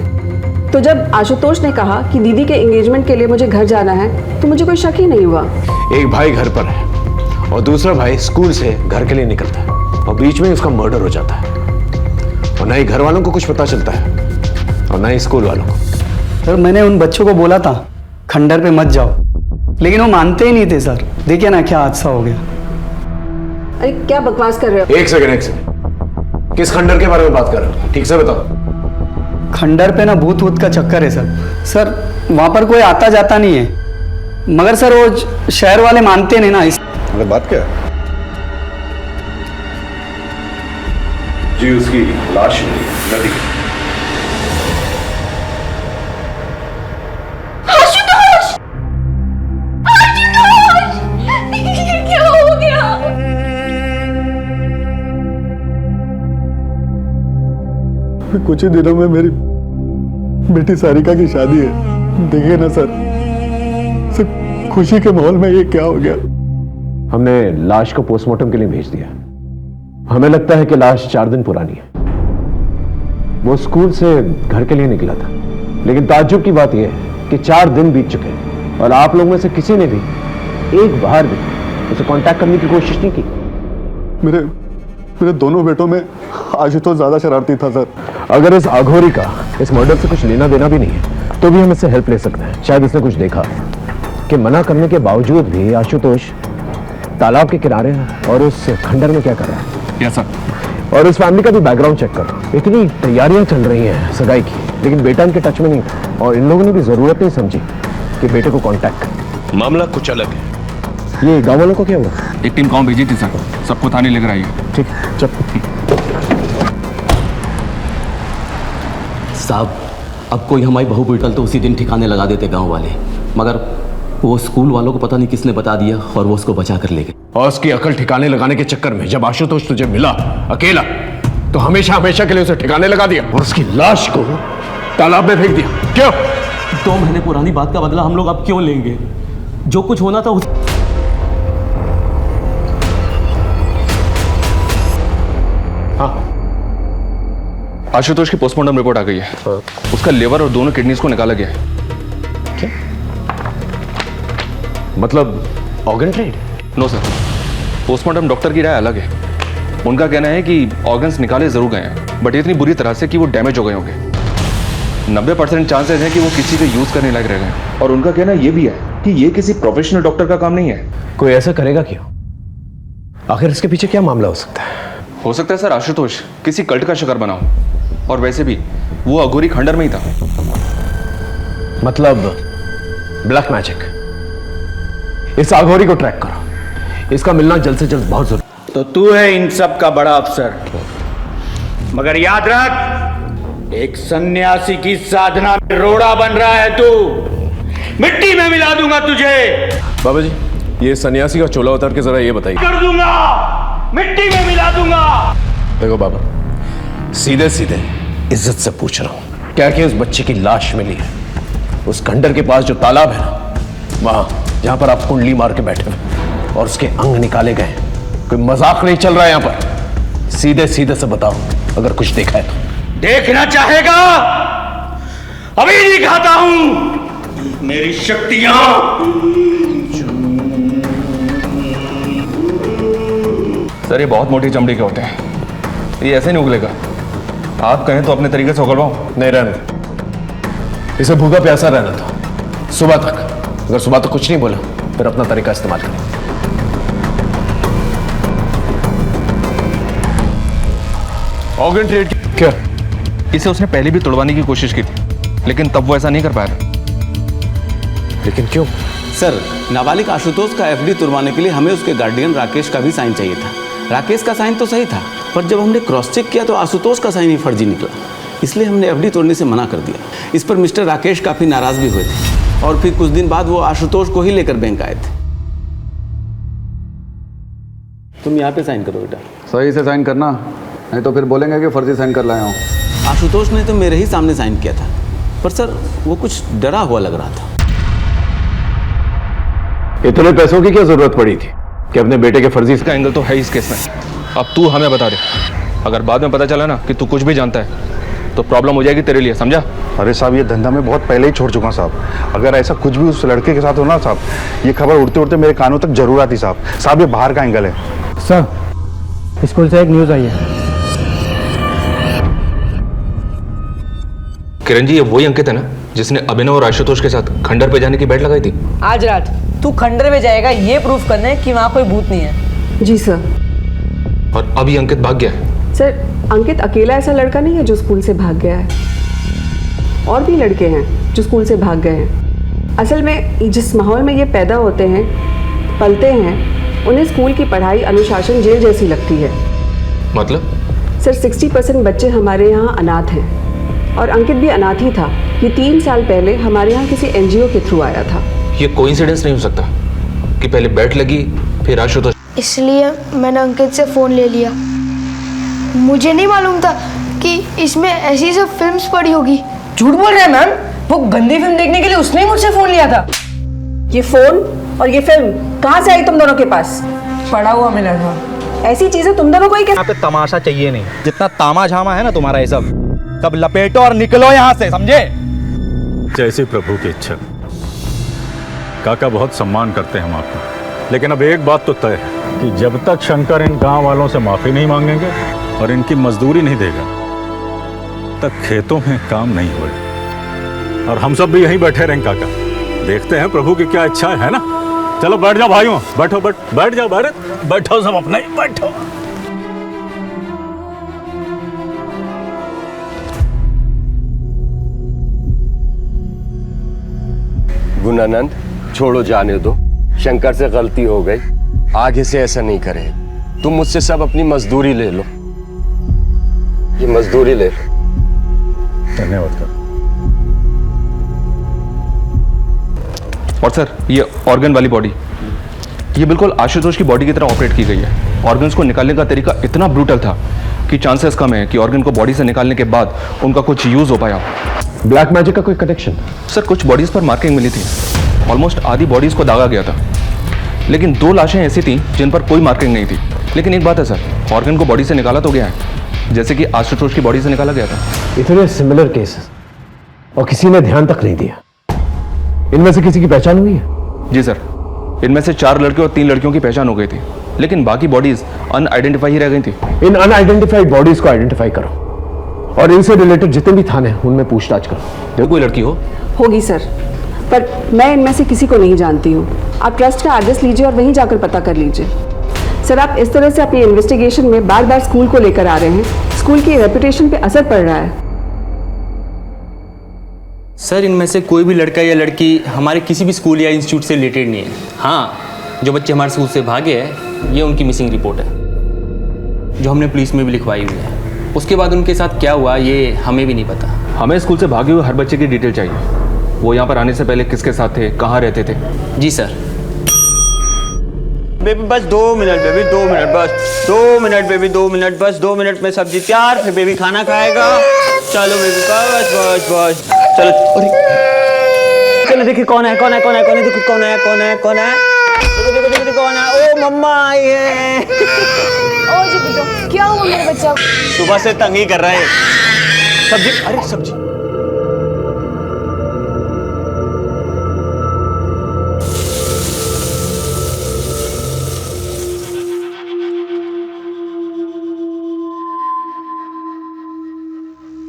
Speaker 19: तो जब आशुतोष ने कहा कि दीदी के एंगेजमेंट के लिए मुझे घर जाना है तो मुझे कोई शक ही नहीं हुआ।
Speaker 15: एक भाई घर पर है और दूसरा भाई स्कूल से घर के लिए निकलता है और बीच में उसका मर्डर हो जाता है और ना ही घर वालों को कुछ पता चलता है और ना ही स्कूल वालों को।
Speaker 11: सर मैंने उन बच्चों को बोला था खंडर पे मत जाओ, लेकिन वो मानते ही नहीं थे सर। देखिए ना क्या हादसा हो गया।
Speaker 19: अरे क्या बकवास कर रहे हो?
Speaker 15: एक सेकंड, किस खंडर के बारे में बात कर रहे हो? ठीक से बताओ।
Speaker 11: खंडर पे ना भूत वूत का चक्कर है सर। सर वहां पर कोई आता जाता नहीं है, मगर सर वो शहर वाले मानते नहीं ना।
Speaker 15: अरे बात क्या है? जी उसकी लाश नदी।
Speaker 8: क्या हो गया?
Speaker 6: कुछ ही दिनों में मेरी बेटी सारिका की शादी है। देखिए ना सर, सिर्फ खुशी के माहौल में ये क्या हो गया।
Speaker 15: हमने लाश को पोस्टमार्टम के लिए भेज दिया। हमें लगता है कि लाश 4 दिन पुरानी है। वो स्कूल से घर के लिए निकला था, लेकिन ताज्जुब की बात यह है कि 4 दिन बीत चुके हैं और आप लोगों में से किसी ने भी एक बार भी उसे कांटेक्ट करने की कोशिश नहीं की।
Speaker 6: मेरे दोनों बेटों में आशुतोष ज्यादा शरारती था सर।
Speaker 15: अगर इस अघोरी का इस मर्डर से कुछ लेना देना भी नहीं है तो भी हम इससे हेल्प ले सकते हैं। शायद इसने कुछ देखा कि मना करने के बावजूद भी आशुतोष तालाब के किनारे और उस खंडर में क्या कर रहा है।
Speaker 2: Yes sir.
Speaker 15: और इस फैमिली का भी बैकग्राउंड चेक करो। इतनी तैयारियां चल रही हैं सगाई की, लेकिन बेटा इनके टच में नहीं था और इन लोगों ने भी जरूरत नहीं समझी कि बेटे को कांटेक्ट करें। मामला कुछ अलग है। ये गांव वालों को क्या हुआ?
Speaker 2: एक टीम गांव भेजी थी सर, सबको थाने लेकर आई है।
Speaker 15: ठीक, चल।
Speaker 5: साहब अब कोई हमारी बहू बेटल तो उसी दिन ठिकाने लगा देते गांव वाले, मगर वो स्कूल वालों को पता नहीं किसने बता दिया और वो उसको बचा कर ले गए।
Speaker 15: और उसकी अकल ठिकाने लगाने के चक्कर में जब आशुतोष तुझे मिला अकेला तो हमेशा हमेशा के लिए उसे ठिकाने लगा दिया और उसकी लाश को तालाब में फेंक दिया। क्यों?
Speaker 5: 2 महीने पुरानी बात का बदला हम लोग अब क्यों लेंगे? जो कुछ होना था
Speaker 2: हाँ, आशुतोष की पोस्टमार्टम रिपोर्ट आ गई है। उसका लिवर और दोनों किडनीज को निकाला गया है।
Speaker 15: क्या मतलब organ trade?
Speaker 2: No sir, postmortem doctor की राय अलग है। उनका कहना है कि ऑर्गन्स निकाले जरूर गए हैं, बट इतनी बुरी तरह से कि वो डैमेज हो गए होंगे। 90% चांसेस हैं कि वो किसी के यूज करने लायक रह गए। और उनका कहना ये भी है कि ये किसी प्रोफेशनल डॉक्टर का काम नहीं है।
Speaker 15: कोई ऐसा करेगा क्यों? आखिर इसके पीछे क्या मामला हो सकता है?
Speaker 2: हो सकता है सर आशुतोष किसी कल्ट का शिकार बना हो, और वैसे भी वो अघोरी खंडर में ही था।
Speaker 15: मतलब ब्लैक मैजिक। इस अघोरी को ट्रैक करो, इसका मिलना जल्द से जल्द बहुत जरूरी।
Speaker 20: तो तू है इन सब का बड़ा अफसर, मगर याद रख एक सन्यासी की साधना में रोड़ा बन रहा है तू। मिट्टी में मिला दूंगा तुझे।
Speaker 15: बाबा जी, ये सन्यासी का चोला उतार के जरा ये बताइए।
Speaker 20: कर दूंगा, मिट्टी में मिला दूंगा।
Speaker 15: देखो बाबा, सीधे सीधे इज्जत से पूछ रहा हूं, क्या कि उस बच्चे की लाश मिली है उस खंडर के पास जो तालाब है ना, वहां जहां पर आप कुंडली मार के बैठे हुए और उसके अंग निकाले गए? कोई मजाक नहीं चल रहा है यहां पर। सीधे सीधे से बताओ अगर कुछ देखा है तो।
Speaker 20: देखना चाहेगा? अभी दिखाता हूं मेरी शक्तियां।
Speaker 2: सर ये बहुत मोटी चमड़ी के होते हैं, ये ऐसे नहीं उगलेगा। आप कहें तो अपने तरीके से उगलवाऊं?
Speaker 15: नहीं, रहने दो। इसे भूखा प्यासा रहना था सुबह तक। अगर सुबह तक कुछ नहीं बोला फिर अपना तरीका इस्तेमाल करें।
Speaker 2: ऑर्गन ट्रेड
Speaker 15: क्या?
Speaker 2: इसे उसने पहले भी तोड़वाने की कोशिश की थी, लेकिन तब वो ऐसा नहीं कर पाया था।
Speaker 15: लेकिन क्यों?
Speaker 5: सर, नाबालिग आशुतोष का एफडी तुड़वाने के लिए हमें उसके गार्डियन राकेश का भी साइन चाहिए था। राकेश का साइन तो सही था, पर जब हमने क्रॉस चेक किया तो आशुतोष का साइन ही फर्जी निकला। इसलिए हमने एफडी तोड़ने से मना कर दिया। इस पर मिस्टर राकेश काफ़ी नाराज़ भी हुए थे और फिर कुछ दिन बाद वो आशुतोष को ही लेकर बैंक आए थे। तुम यहाँ पे साइन करो बेटा।
Speaker 21: सही से साइन करना, नहीं तो फिर बोलेंगे कि फर्जी साइन कर लाया हूँ।
Speaker 5: आशुतोष ने तो मेरे ही सामने साइन किया था, पर सर वो कुछ डरा हुआ लग रहा था।
Speaker 21: इतने पैसों की क्या जरूरत पड़ी थी कि अपने बेटे के फर्जी
Speaker 2: का एंगल तो है इस केस में। अब तू हमें बता दे, अगर बाद में पता चला ना कि तू कुछ भी जानता है तो प्रॉब्लम हो जाएगी तेरे लिए, समझा?
Speaker 13: अरे साहब, ये धंधा मैं बहुत पहले ही छोड़ चुका साहब। अगर ऐसा कुछ भी उस लड़के के साथ हो ना साहब, ये खबर उड़ते उड़ते मेरे कानों तक जरूर आती साहब। साहब, ये बाहर का एंगल है।
Speaker 18: सर, स्कूल से एक न्यूज़ आई है।
Speaker 2: किरण जी, ये वही अंकित है ना जिसने अभिनव और आशुतोष के साथ खंडर पे जाने की बेट लगाई थी?
Speaker 22: आज रात तू खंडर में जाएगा ये प्रूफ करने कि वहाँ कोई भूत नहीं है।
Speaker 19: जी सर।
Speaker 2: और अब ये अंकित भाग गया है।
Speaker 19: सर, अंकित अकेला ऐसा लड़का नहीं है जो स्कूल से भाग गया है। और भी लड़के हैं जो स्कूल से भाग गए हैं। असल में जिस माहौल में ये पैदा होते हैं, पलते हैं, उन्हें स्कूल की पढ़ाई अनुशासन जेल जैसी लगती है।
Speaker 2: मतलब?
Speaker 19: सर, 60% बच्चे हमारे यहाँ अनाथ हैं और अंकित भी अनाथ ही था। ये 3 साल पहले हमारे यहाँ किसी NGO के थ्रू आया था।
Speaker 2: ये कोइंसिडेंस नहीं हो सकता कि पहले बैट लगी फिर आशुतोष।
Speaker 8: इसलिए मैंने अंकित से फ़ोन ले लिया। मुझे नहीं मालूम था कि इसमें ऐसी सब फिल्म्स पड़ी होगी।
Speaker 22: झूठ बोल रहे हैं मैम, वो गंदी फिल्म देखने के लिए उसने ही मुझसे फ़ोन लिया था। ये फ़ोन और ये फिल्म कहाँ से आई तुम दोनों के पास? पड़ा हुआ मिला था। ऐसी चीज़ें तुम दोनों को ही
Speaker 23: यहाँ पे तमाशा चाहिए नहीं। जितना तामा झामा है ना तुम्हारा ये सब लपेटो और निकलो यहाँ से, समझे?
Speaker 24: जैसे प्रभु की इच्छा। काका बहुत सम्मान करते हैं हम आपका, लेकिन अब एक बात तो तय है कि जब तक शंकर इन गांव वालों से माफी नहीं मांगेंगे और इनकी मजदूरी नहीं देगा, तब खेतों में काम नहीं होगा। और हम सब भी यहीं बैठे रहेंगे काका, देखते हैं प्रभु की क्या इच्छा है ना? चलो बैठ जाओ भाइयों, बैठो बैठ जाओ, बैठो सब अपना ही बैठो।
Speaker 25: गुणानंद, छोड़ो, जाने दो। शंकर से गलती हो गई, आगे से ऐसा नहीं करे। तुम मुझसे सब अपनी मजदूरी ले लो, ये मजदूरी ले लो।
Speaker 24: धन्यवाद कर।
Speaker 2: और सर, ये ऑर्गन वाली बॉडी, ये बिल्कुल आशुतोष की बॉडी की तरह ऑपरेट की गई है। ऑर्गन्स को निकालने का तरीका इतना ब्रूटल था कि चांसेस कम है कि ऑर्गन को बॉडी से निकालने के बाद उनका कुछ यूज हो पाया।
Speaker 21: ब्लैक मैजिक का कोई कनेक्शन?
Speaker 2: सर, कुछ बॉडीज पर मार्किंग मिली थी, ऑलमोस्ट आधी बॉडीज को दागा गया था, लेकिन 2 लाशें ऐसी थी जिन पर कोई मार्किंग नहीं थी। लेकिन एक बात है सर, ऑर्गन को बॉडी से निकाला तो गया है, जैसे कि आशुतोष की बॉडी से निकाला गया था।
Speaker 21: इतने सिमिलर केसेस और किसी ने ध्यान तक नहीं दिया। इनमें से किसी की पहचान हुई है?
Speaker 2: जी सर, इनमें से 4 लड़के और 3 लड़कियों की पहचान हो गई थी, लेकिन बाकी बॉडीज अनआइडेंटिफाई ही रह गई थी।
Speaker 21: इन अनआइडेंटिफाइड बॉडीज को आइडेंटिफाई करो और इनसे रिलेटेड जितने भी थाने हैं उनमें पूछताछ करो।
Speaker 2: देखो, कोई लड़की
Speaker 19: होगी सर, पर मैं इनमें से किसी को नहीं जानती हूँ। आप ट्रस्ट का एड्रेस लीजिए और वहीं जाकर पता कर लीजिए। सर, आप इस तरह से अपनी इन्वेस्टिगेशन में बार बार स्कूल को लेकर आ रहे हैं, स्कूल की रेपुटेशन पे असर पड़ रहा है।
Speaker 26: सर, इनमें से कोई भी लड़का या लड़की हमारे किसी भी स्कूल या इंस्टीट्यूट से रिलेटेड नहीं है। हाँ, जो बच्चे हमारे स्कूल से भागे हैं, ये उनकी मिसिंग रिपोर्ट है, जो हमने पुलिस में भी लिखवाई हुई है। उसके बाद उनके साथ क्या हुआ ये हमें भी नहीं पता।
Speaker 2: हमें स्कूल से भागे हुए हर बच्चे की डिटेल चाहिए। वो यहाँ पर आने से पहले किसके साथ थे, कहाँ रहते थे?
Speaker 26: जी सर।
Speaker 20: बेबी बस 2 मिनट, बेबी 2 मिनट, बस 2 मिनट, बेबी 2 मिनट, बस 2 मिनट में सब्जी तैयार, फिर बेबी खाना खाएगा। चलो बेबी, बस बस बस, चलो। चलो देखिए कौन है, कौन है, कौन है, कौन है, देखो कौन है, कौन है, कौन है, देखो देखो देखो कौन है। ओ मम्मा आई है।
Speaker 8: ओ जी बेटा, क्या हुआ मेरे बच्चा?
Speaker 20: सुबह से तंग ही कर रहे हैं। सब्जी, अरे सब्जी।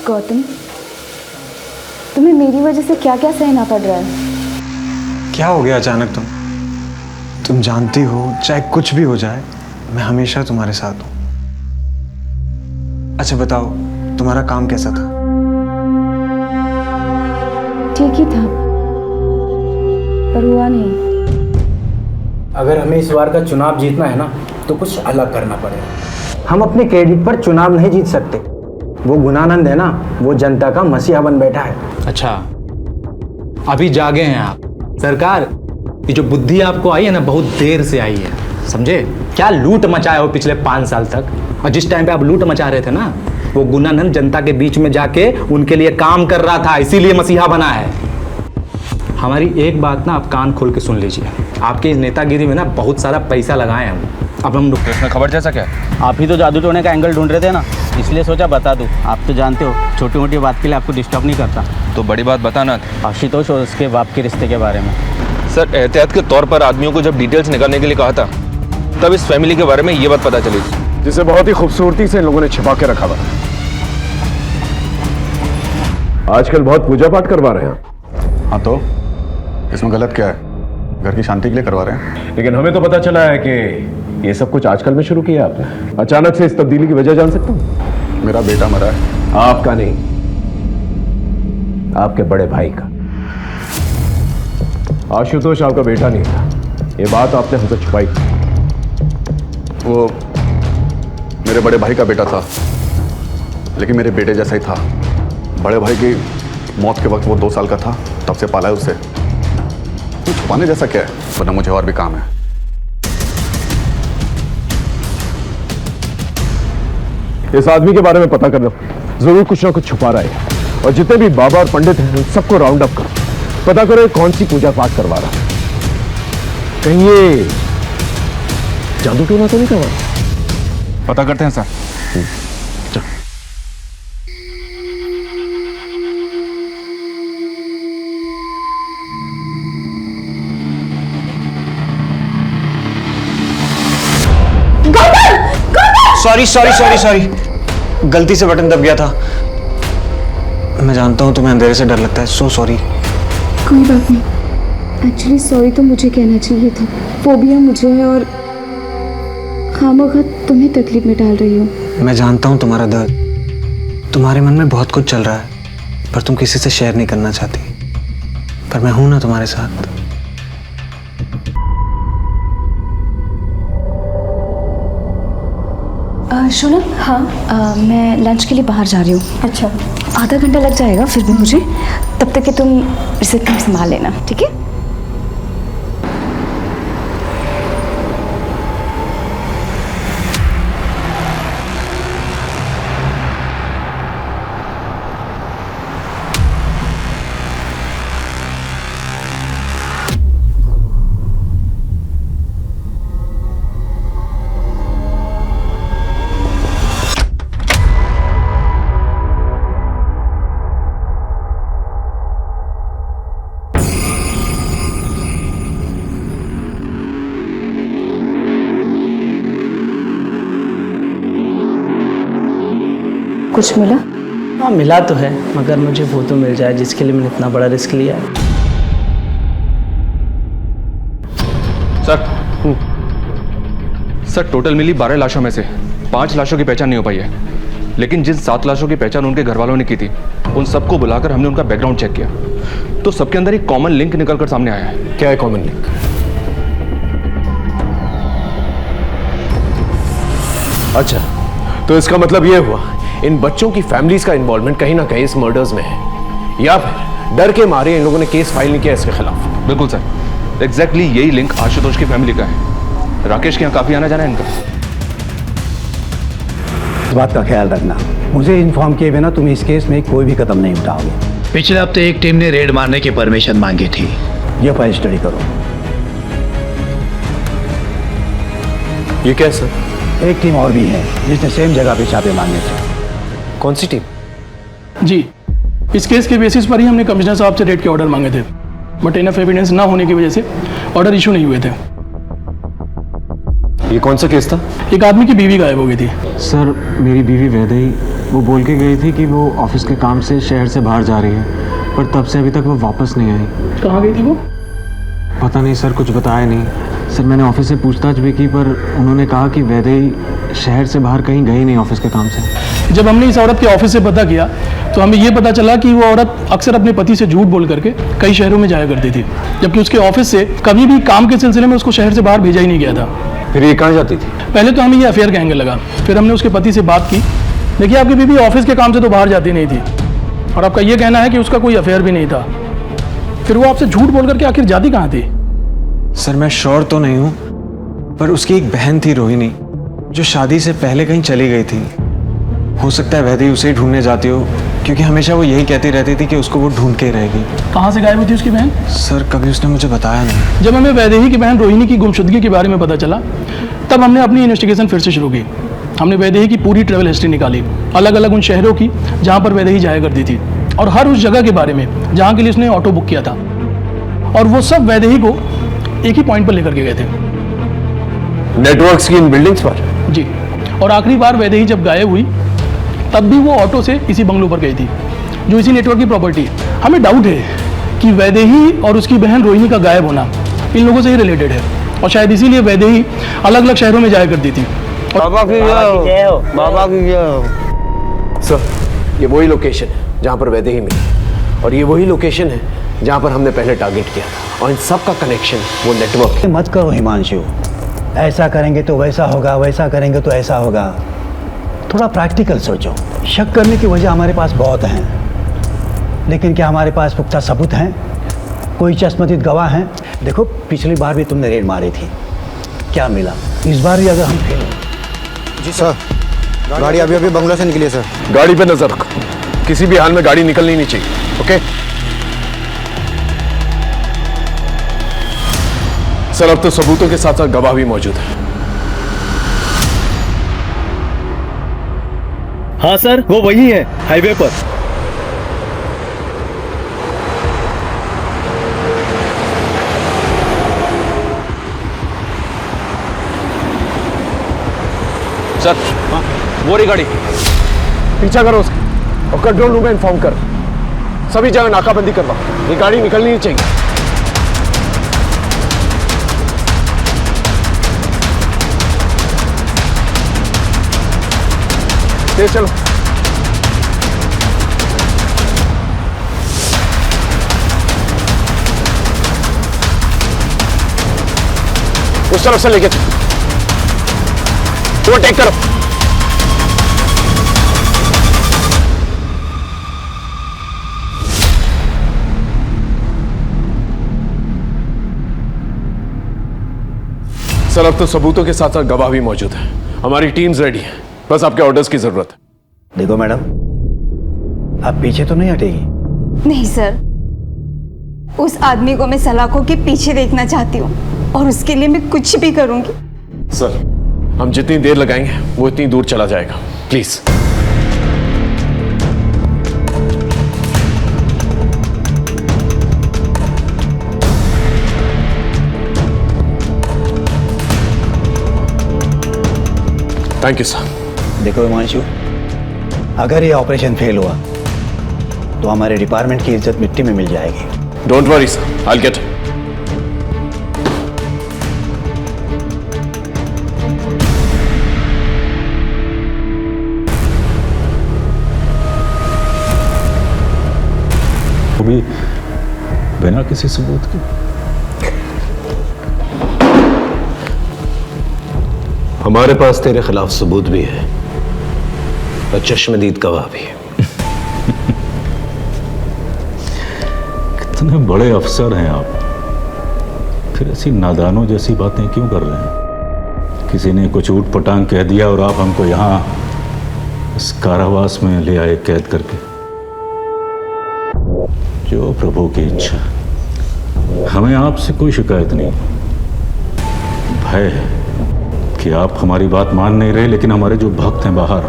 Speaker 17: गौतम, तुम्हें मेरी वजह से क्या क्या सहना पड़ रहा है?
Speaker 27: क्या हो गया अचानक? तुम जानती हो, चाहे कुछ भी हो जाए, मैं हमेशा तुम्हारे साथ हूं। अच्छा बताओ, तुम्हारा काम कैसा था?
Speaker 17: ठीक ही था, पर हुआ नहीं।
Speaker 18: अगर हमें इस बार का चुनाव जीतना है ना, तो कुछ अलग करना पड़ेगा। हम अपने क्रेडिट पर चुनाव नहीं जीत सकते।
Speaker 1: वो गुनानंद है ना, वो जनता का मसीहा बन बैठा है।
Speaker 23: अच्छा, अभी जागे हैं आप। सरकार, ये जो बुद्धि आपको आई है ना, बहुत देर से आई है, समझे? क्या लूट मचाए हो पिछले 5 साल तक, और जिस टाइम पे आप लूट मचा रहे थे ना, वो गुनानंद जनता के बीच में जाके उनके लिए काम कर रहा था, इसीलिए मसीहा बना है। हमारी एक बात ना आप कान खोल के सुन लीजिए, आपकी इस नेतागिरी में ना बहुत सारा पैसा लगाए हम। अब हम
Speaker 5: इसमें खबर जैसा क्या?
Speaker 3: आप ही तो जादू टोने का एंगल ढूंढ रहे थे ना, इसलिए सोचा बता दूं। आप तो जानते हो छोटी मोटी बात के लिए आपको डिस्टर्ब नहीं करता।
Speaker 5: तो बड़ी बात बताना।
Speaker 3: आशुतोष और उसके बाप के रिश्ते के बारे में।
Speaker 5: सर, एहतियात के तौर पर आदमियों को जब डिटेल्स निकालने के लिए कहा था, तब इस फैमिली के बारे में ये बात पता चली,
Speaker 21: जिसे बहुत ही खूबसूरती से इन लोगों ने छिपा के रखा हुआ। आजकल बहुत पूजा पाठ करवा रहे हैं।
Speaker 24: हाँ, तो इसमें गलत क्या है? घर की शांति के लिए करवा रहे हैं।
Speaker 21: लेकिन हमें तो पता चला है कि ये सब कुछ आजकल में शुरू किया आपने। अचानक से इस तब्दीली की वजह जान सकता हूँ?
Speaker 24: मेरा बेटा मरा है।
Speaker 21: आपका नहीं, आपके बड़े भाई का। आशुतोष आपका बेटा नहीं था, ये बात आपने हमसे छुपाई।
Speaker 24: वो मेरे बड़े भाई का बेटा था, लेकिन मेरे बेटे जैसा ही था। बड़े भाई की मौत के वक्त वो 2 साल का था, तब से पाला है उसे। तो छुपाने जैसा क्या है? वरना मुझे और भी काम है।
Speaker 21: इस आदमी के बारे में पता करना, जरूर कुछ ना कुछ छुपा रहा है। और जितने भी बाबा और पंडित हैं, सबको राउंड अप करो, पता करो कौन सी पूजा पाठ करवा रहा है। कहीं ये जादू टोना तो नहीं करवा?
Speaker 5: पता करते हैं सर।
Speaker 21: चल।
Speaker 27: सॉरी सॉरी सॉरी सॉरी, गलती से बटन दब गया था। मैं जानता हूँ तुम्हें अंधेरे से डर लगता है, सो सॉरी।
Speaker 17: कोई बात नहीं, एक्चुअली सॉरी तो मुझे कहना चाहिए था। फोबिया मुझे है और खामखा तुम्हें तकलीफ में डाल रही हूँ।
Speaker 27: मैं जानता हूँ तुम्हारा दर्द, तुम्हारे मन में बहुत कुछ चल रहा है, पर तुम किसी से शेयर नहीं करना चाहती। पर मैं हूं ना तुम्हारे साथ।
Speaker 17: शोनम, हाँ मैं लंच के लिए बाहर जा रही हूँ। अच्छा, आधा घंटा लग जाएगा फिर भी मुझे, तब तक कि तुम रिसेप्शन संभाल लेना, ठीक है? कुछ मिला?
Speaker 1: हाँ मिला तो है, मगर मुझे वो तो मिल जाए जिसके लिए मैंने इतना बड़ा रिस्क लिया है।
Speaker 5: सर टोटल मिली 12 लाशों में से 5 लाशों की पहचान नहीं हो पाई है, लेकिन जिन 7 लाशों की पहचान उनके घर वालों ने की थी, उन सबको बुलाकर हमने उनका बैकग्राउंड चेक किया, तो सबके अंदर एक कॉमन लिंक निकलकर सामने आया है।
Speaker 21: क्या है कॉमन लिंक? अच्छा, तो इसका मतलब यह हुआ इन बच्चों की फैमिलीज का इन्वॉल्वमेंट कहीं ना कहीं इस मर्डर्स में है, या फिर डर के मारे इन लोगों ने केस फाइल नहीं किया इसके खिलाफ।
Speaker 5: बिल्कुल सर, एग्जैक्टली यही लिंक आशुतोष की फैमिली का है। राकेश के यहाँ काफी आना जाना है इनका।
Speaker 4: इस बात का ख्याल रखना, मुझे इन्फॉर्म किए बिना तुम इस केस में कोई भी कदम नहीं उठाओगे।
Speaker 20: पिछले हफ्ते एक टीम ने रेड मारने की परमिशन मांगी थी।
Speaker 4: यह फाइल स्टडी करो।
Speaker 21: ये क्या सर?
Speaker 4: एक टीम और भी है जिसने सेम जगह पे छापे मारने थे।
Speaker 21: कौन सी टीम?
Speaker 7: जी, इस केस के बेसिस पर ही हमने कमिश्नर साहब से रेड के ऑर्डर मांगे थे, बट इनफ एविडेंस ना होने की वजह से ऑर्डर इशू नहीं हुए थे।
Speaker 21: ये कौन सा केस था?
Speaker 7: एक आदमी की बीवी गायब हो गई थी।
Speaker 27: सर मेरी बीवी वैदेही, वो बोल के गई थी कि वो ऑफिस के काम से शहर से बाहर जा रही है, पर तब से अभी तक वो वापस नहीं आई।
Speaker 7: कहाँ गई थी वो?
Speaker 27: पता नहीं सर, कुछ बताया नहीं। सर मैंने ऑफिस से पूछताछ भी की, पर उन्होंने कहा कि वैदेही शहर से बाहर कहीं गई नहीं ऑफिस के काम से।
Speaker 7: जब हमने इस औरत के ऑफिस से पता किया तो हमें ये पता चला कि वो औरत अक्सर अपने पति से झूठ बोल करके कई शहरों में जाया करती थी, जबकि उसके ऑफिस से कभी भी काम के सिलसिले में उसको शहर से बाहर भेजा ही नहीं गया था।
Speaker 21: फिर ये कहाँ जाती थी?
Speaker 7: पहले तो हमें ये अफेयर का एंगल लगा, फिर हमने उसके पति से बात की देखिए, आपकी बीबी ऑफिस के काम से तो बाहर जाती नहीं थी, और आपका ये कहना है कि उसका कोई अफेयर भी नहीं था। फिर वो आपसे झूठ बोल करके आखिर जाती कहाँ थी?
Speaker 27: सर मैं श्योर तो नहीं हूँ, पर उसकी एक बहन थी रोहिणी, जो शादी से पहले कहीं चली गई थी। हो सकता है वैदेही उसे ही ढूंढने जाती हो, क्योंकि हमेशा वो यही कहती रहती थी कि उसको वो ढूंढ के ही रहेगी।
Speaker 7: कहाँ से गायब हुई थी उसकी बहन?
Speaker 27: सर कभी उसने मुझे बताया नहीं।
Speaker 7: जब हमें वैदेही की बहन रोहिणी की गुमशुदगी के बारे में पता चला, तब हमने अपनी इन्वेस्टिगेशन फिर से शुरू की। हमने वैदेही की पूरी ट्रैवल हिस्ट्री निकाली, अलग अलग उन शहरों की जहाँ पर वैदेही जाया करती थी, और हर उस जगह के बारे में जहाँ के लिए उसने ऑटो बुक किया था। और वो सब वैदेही को एक ही पॉइंट पर लेकर के गए थे,
Speaker 21: नेटवर्क्स की इन बिल्डिंग्स पर।
Speaker 7: जी। और आखिरी बार वैदेही जब गायब हुई, तब भी वो ऑटो से इसी बंगलो पर गई थी, जो इसी नेटवर्क की प्रॉपर्टी है। हमें डाउट है कि वैदेही और उसकी बहन रोहिणी का गायब होना इन लोगों से ही रिलेटेड है, और शायद इसीलिए वैदेही अलग अलग शहरों में जाया करती थी।
Speaker 21: बाबा की जय हो, बाबा की जय हो। सर, ये वही लोकेशन है जहाँ पर वैदेही मिली, और ये वही लोकेशन है जहाँ पर हमने पहले टारगेट किया था, और इन सब का कनेक्शन वो नेटवर्क।
Speaker 4: मत करो हिमांशु, ऐसा करेंगे तो वैसा होगा, वैसा करेंगे तो ऐसा होगा। थोड़ा प्रैक्टिकल सोचो। शक करने की वजह हमारे पास बहुत हैं, लेकिन क्या हमारे पास पुख्ता सबूत हैं? कोई चश्मदीद गवाह हैं? देखो, पिछली बार भी तुमने रेड मारी थी, क्या मिला? इस बार भी अगर हम फेल।
Speaker 13: जी सर, गाड़ी अभी अभी बंगला से निकली है सर।
Speaker 21: गाड़ी पे नजर रख, किसी भी हाल में गाड़ी निकलनी नहीं चाहिए। ओके सर, अब तो सबूतों के साथ साथ गवाह भी मौजूद है।
Speaker 6: हाँ सर, वो वही है, हाईवे पर।
Speaker 21: सर, वो रही गाड़ी, पीछा करो उसकी, और कंट्रोल रूम में इन्फॉर्म कर, सभी जगह नाकाबंदी करवा, ये गाड़ी निकलनी नहीं चाहिए। तेज चलो। उस तरफ से लेके चलो, टेक करो। सर, अब तो सबूतों के साथ साथ गवाह भी मौजूद है। हमारी टीम्स रेडी है, बस आपके ऑर्डर्स की जरूरत है।
Speaker 4: देखो मैडम, आप पीछे तो नहीं हटेगी?
Speaker 17: नहीं सर, उस आदमी को मैं सलाखों के पीछे देखना चाहती हूँ, और उसके लिए मैं कुछ भी करूंगी।
Speaker 21: सर, हम जितनी देर लगाएंगे वो इतनी दूर चला जाएगा, प्लीज। Thank you sir.
Speaker 4: देखो हिमांशु, अगर ये ऑपरेशन फेल हुआ तो हमारे डिपार्टमेंट की इज्जत मिट्टी में मिल जाएगी।
Speaker 21: Don't worry sir, I will get.
Speaker 24: भी बिना किसी सबूत के।
Speaker 21: हमारे पास तेरे खिलाफ सबूत भी है और चश्मदीद गवाह भी है।
Speaker 24: कितने बड़े अफसर हैं आप, फिर ऐसी नादानों जैसी बातें क्यों कर रहे हैं? किसी ने कुछ ऊट पटांग कह दिया और आप हमको यहाँ इस कारावास में ले आए कैद करके। जो प्रभु की इच्छा, हमें आपसे कोई शिकायत नहीं। भय है कि आप हमारी बात मान नहीं रहे, लेकिन हमारे जो भक्त हैं बाहर,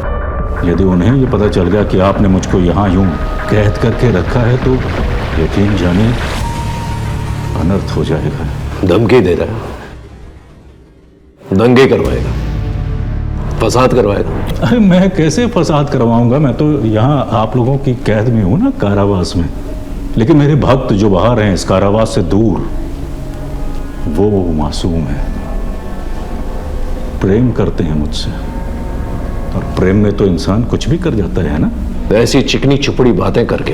Speaker 24: यदि उन्हें ये पता चल गया कि आपने मुझको यहाँ यूं कैद करके रखा है तो यकीन जानिए अनर्थ हो जाएगा।
Speaker 21: धमकी दे रहा है, दंगे करवाएगा, फसाद करवाएगा।
Speaker 24: अरे मैं कैसे फसाद करवाऊंगा? मैं तो यहाँ आप लोगों की कैद में हूँ ना, कारावास में। लेकिन मेरे भक्त जो बाहर हैं इस कारावास से दूर, वो मासूम है, प्रेम करते हैं मुझसे, और प्रेम में तो इंसान कुछ भी कर जाता है ना।
Speaker 21: ऐसी चिकनी चुपड़ी बातें करके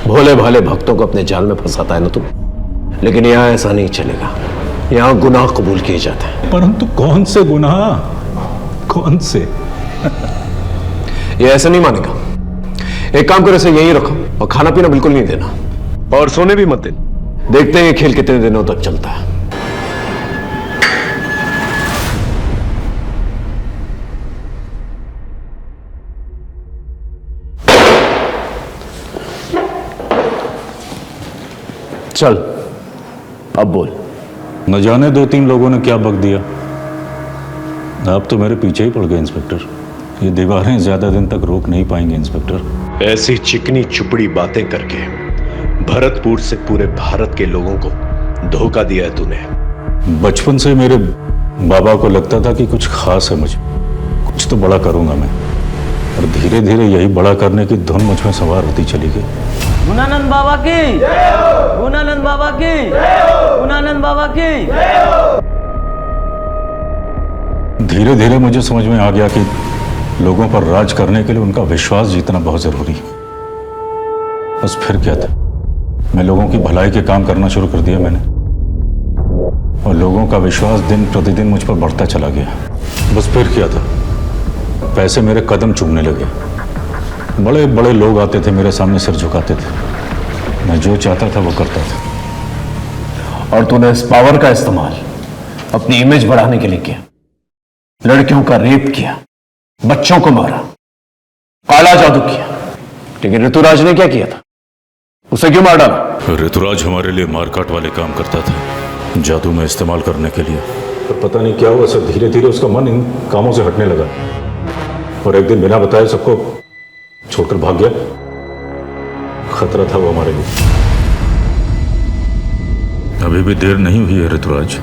Speaker 21: भोले भाले भक्तों को अपने जाल में फंसाता है ना तुम। लेकिन यहाँ ऐसा नहीं चलेगा, यहाँ गुनाह कबूल किए जाते हैं।
Speaker 24: परंतु कौन से गुनाह, कौन से?
Speaker 21: ये ऐसा नहीं मानेगा। एक काम करो, इसे यहीं रखो और खाना पीना बिल्कुल नहीं देना और सोने भी मत देना। देखते हैं ये खेल कितने दिनों तक चलता है। चल अब बोल।
Speaker 24: न जाने 2-3 लोगों ने क्या बक दिया, आप तो मेरे पीछे ही पड़ गए इंस्पेक्टर। ये दीवारें ज्यादा दिन तक रोक नहीं पाएंगे इंस्पेक्टर।
Speaker 21: ऐसी चिकनी चुपड़ी बातें करके भरतपुर से पूरे भारत के लोगों को धोखा दिया है तूने।
Speaker 24: बचपन से मेरे बाबा को लगता था कि कुछ खास है मुझ, कुछ तो बड़ा करूंगा मैं, और धीरे धीरे यही बड़ा करने की धुन मुझ में सवार होती चली गई।
Speaker 9: गुणानंद बाबा की, गुणानंद बाबा की, गुणानंद बाबा की।
Speaker 24: धीरे धीरे मुझे समझ में आ गया कि लोगों पर राज करने के लिए उनका विश्वास जीतना बहुत जरूरी है। बस फिर क्या था, मैं लोगों की भलाई के काम करना शुरू कर दिया मैंने, और लोगों का विश्वास दिन प्रतिदिन मुझ पर बढ़ता चला गया। बस फिर क्या था, पैसे मेरे कदम चूमने लगे। बड़े बड़े लोग आते थे मेरे सामने सिर झुकाते थे, मैं जो चाहता था वो करता था।
Speaker 21: और तूने इस पावर का इस्तेमाल अपनी इमेज बढ़ाने के लिए किया। लड़कियों का रेप किया, बच्चों को मारा, काला जादू किया। लेकिन ऋतुराज ने क्या किया था? उसे क्यों मार डाला?
Speaker 24: ऋतुराज हमारे लिए मारकाट वाले काम करता था, जादू में इस्तेमाल करने के लिए। पर पता नहीं क्या हुआ सर, धीरे धीरे उसका मन इन कामों से हटने लगा, और एक दिन बिना बताए सबको छोड़कर भाग गया। खतरा था वो हमारे लिए। अभी भी देर नहीं हुई है ऋतुराज,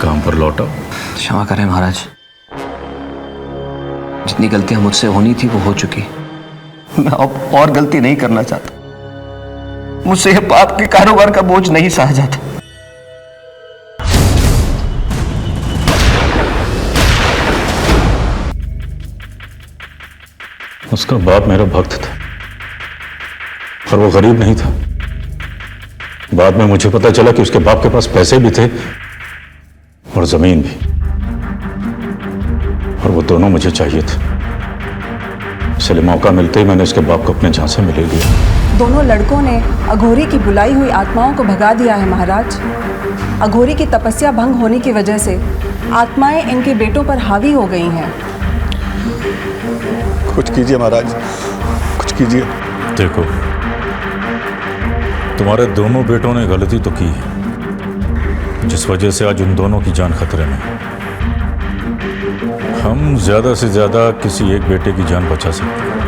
Speaker 24: काम पर लौटा।
Speaker 10: क्षमा करें महाराज, जितनी गलतियां मुझसे होनी थी वो हो चुकी। मैं अब और गलती नहीं करना चाहता। मुझसे यह पाप के कारोबार का बोझ नहीं सहा जाता।
Speaker 24: उसका बाप मेरा भक्त था, पर वो गरीब नहीं था। बाद में मुझे पता चला कि उसके बाप के पास पैसे भी थे और जमीन भी, और वो दोनों मुझे चाहिए थे। इसलिए मौका मिलते ही मैंने उसके बाप को अपने झांसे में ले लिया।
Speaker 22: दोनों लड़कों ने अघोरी की बुलाई हुई आत्माओं को भगा दिया है महाराज। अघोरी की तपस्या भंग होने की वजह से आत्माएं इनके बेटों पर हावी हो गई हैं।
Speaker 21: कुछ कीजिए महाराज, कुछ कीजिए।
Speaker 24: देखो, तुम्हारे दोनों बेटों ने गलती तो की है, जिस वजह से आज उन दोनों की जान खतरे में है। हम ज्यादा से ज्यादा किसी एक बेटे की जान बचा सकते हैं,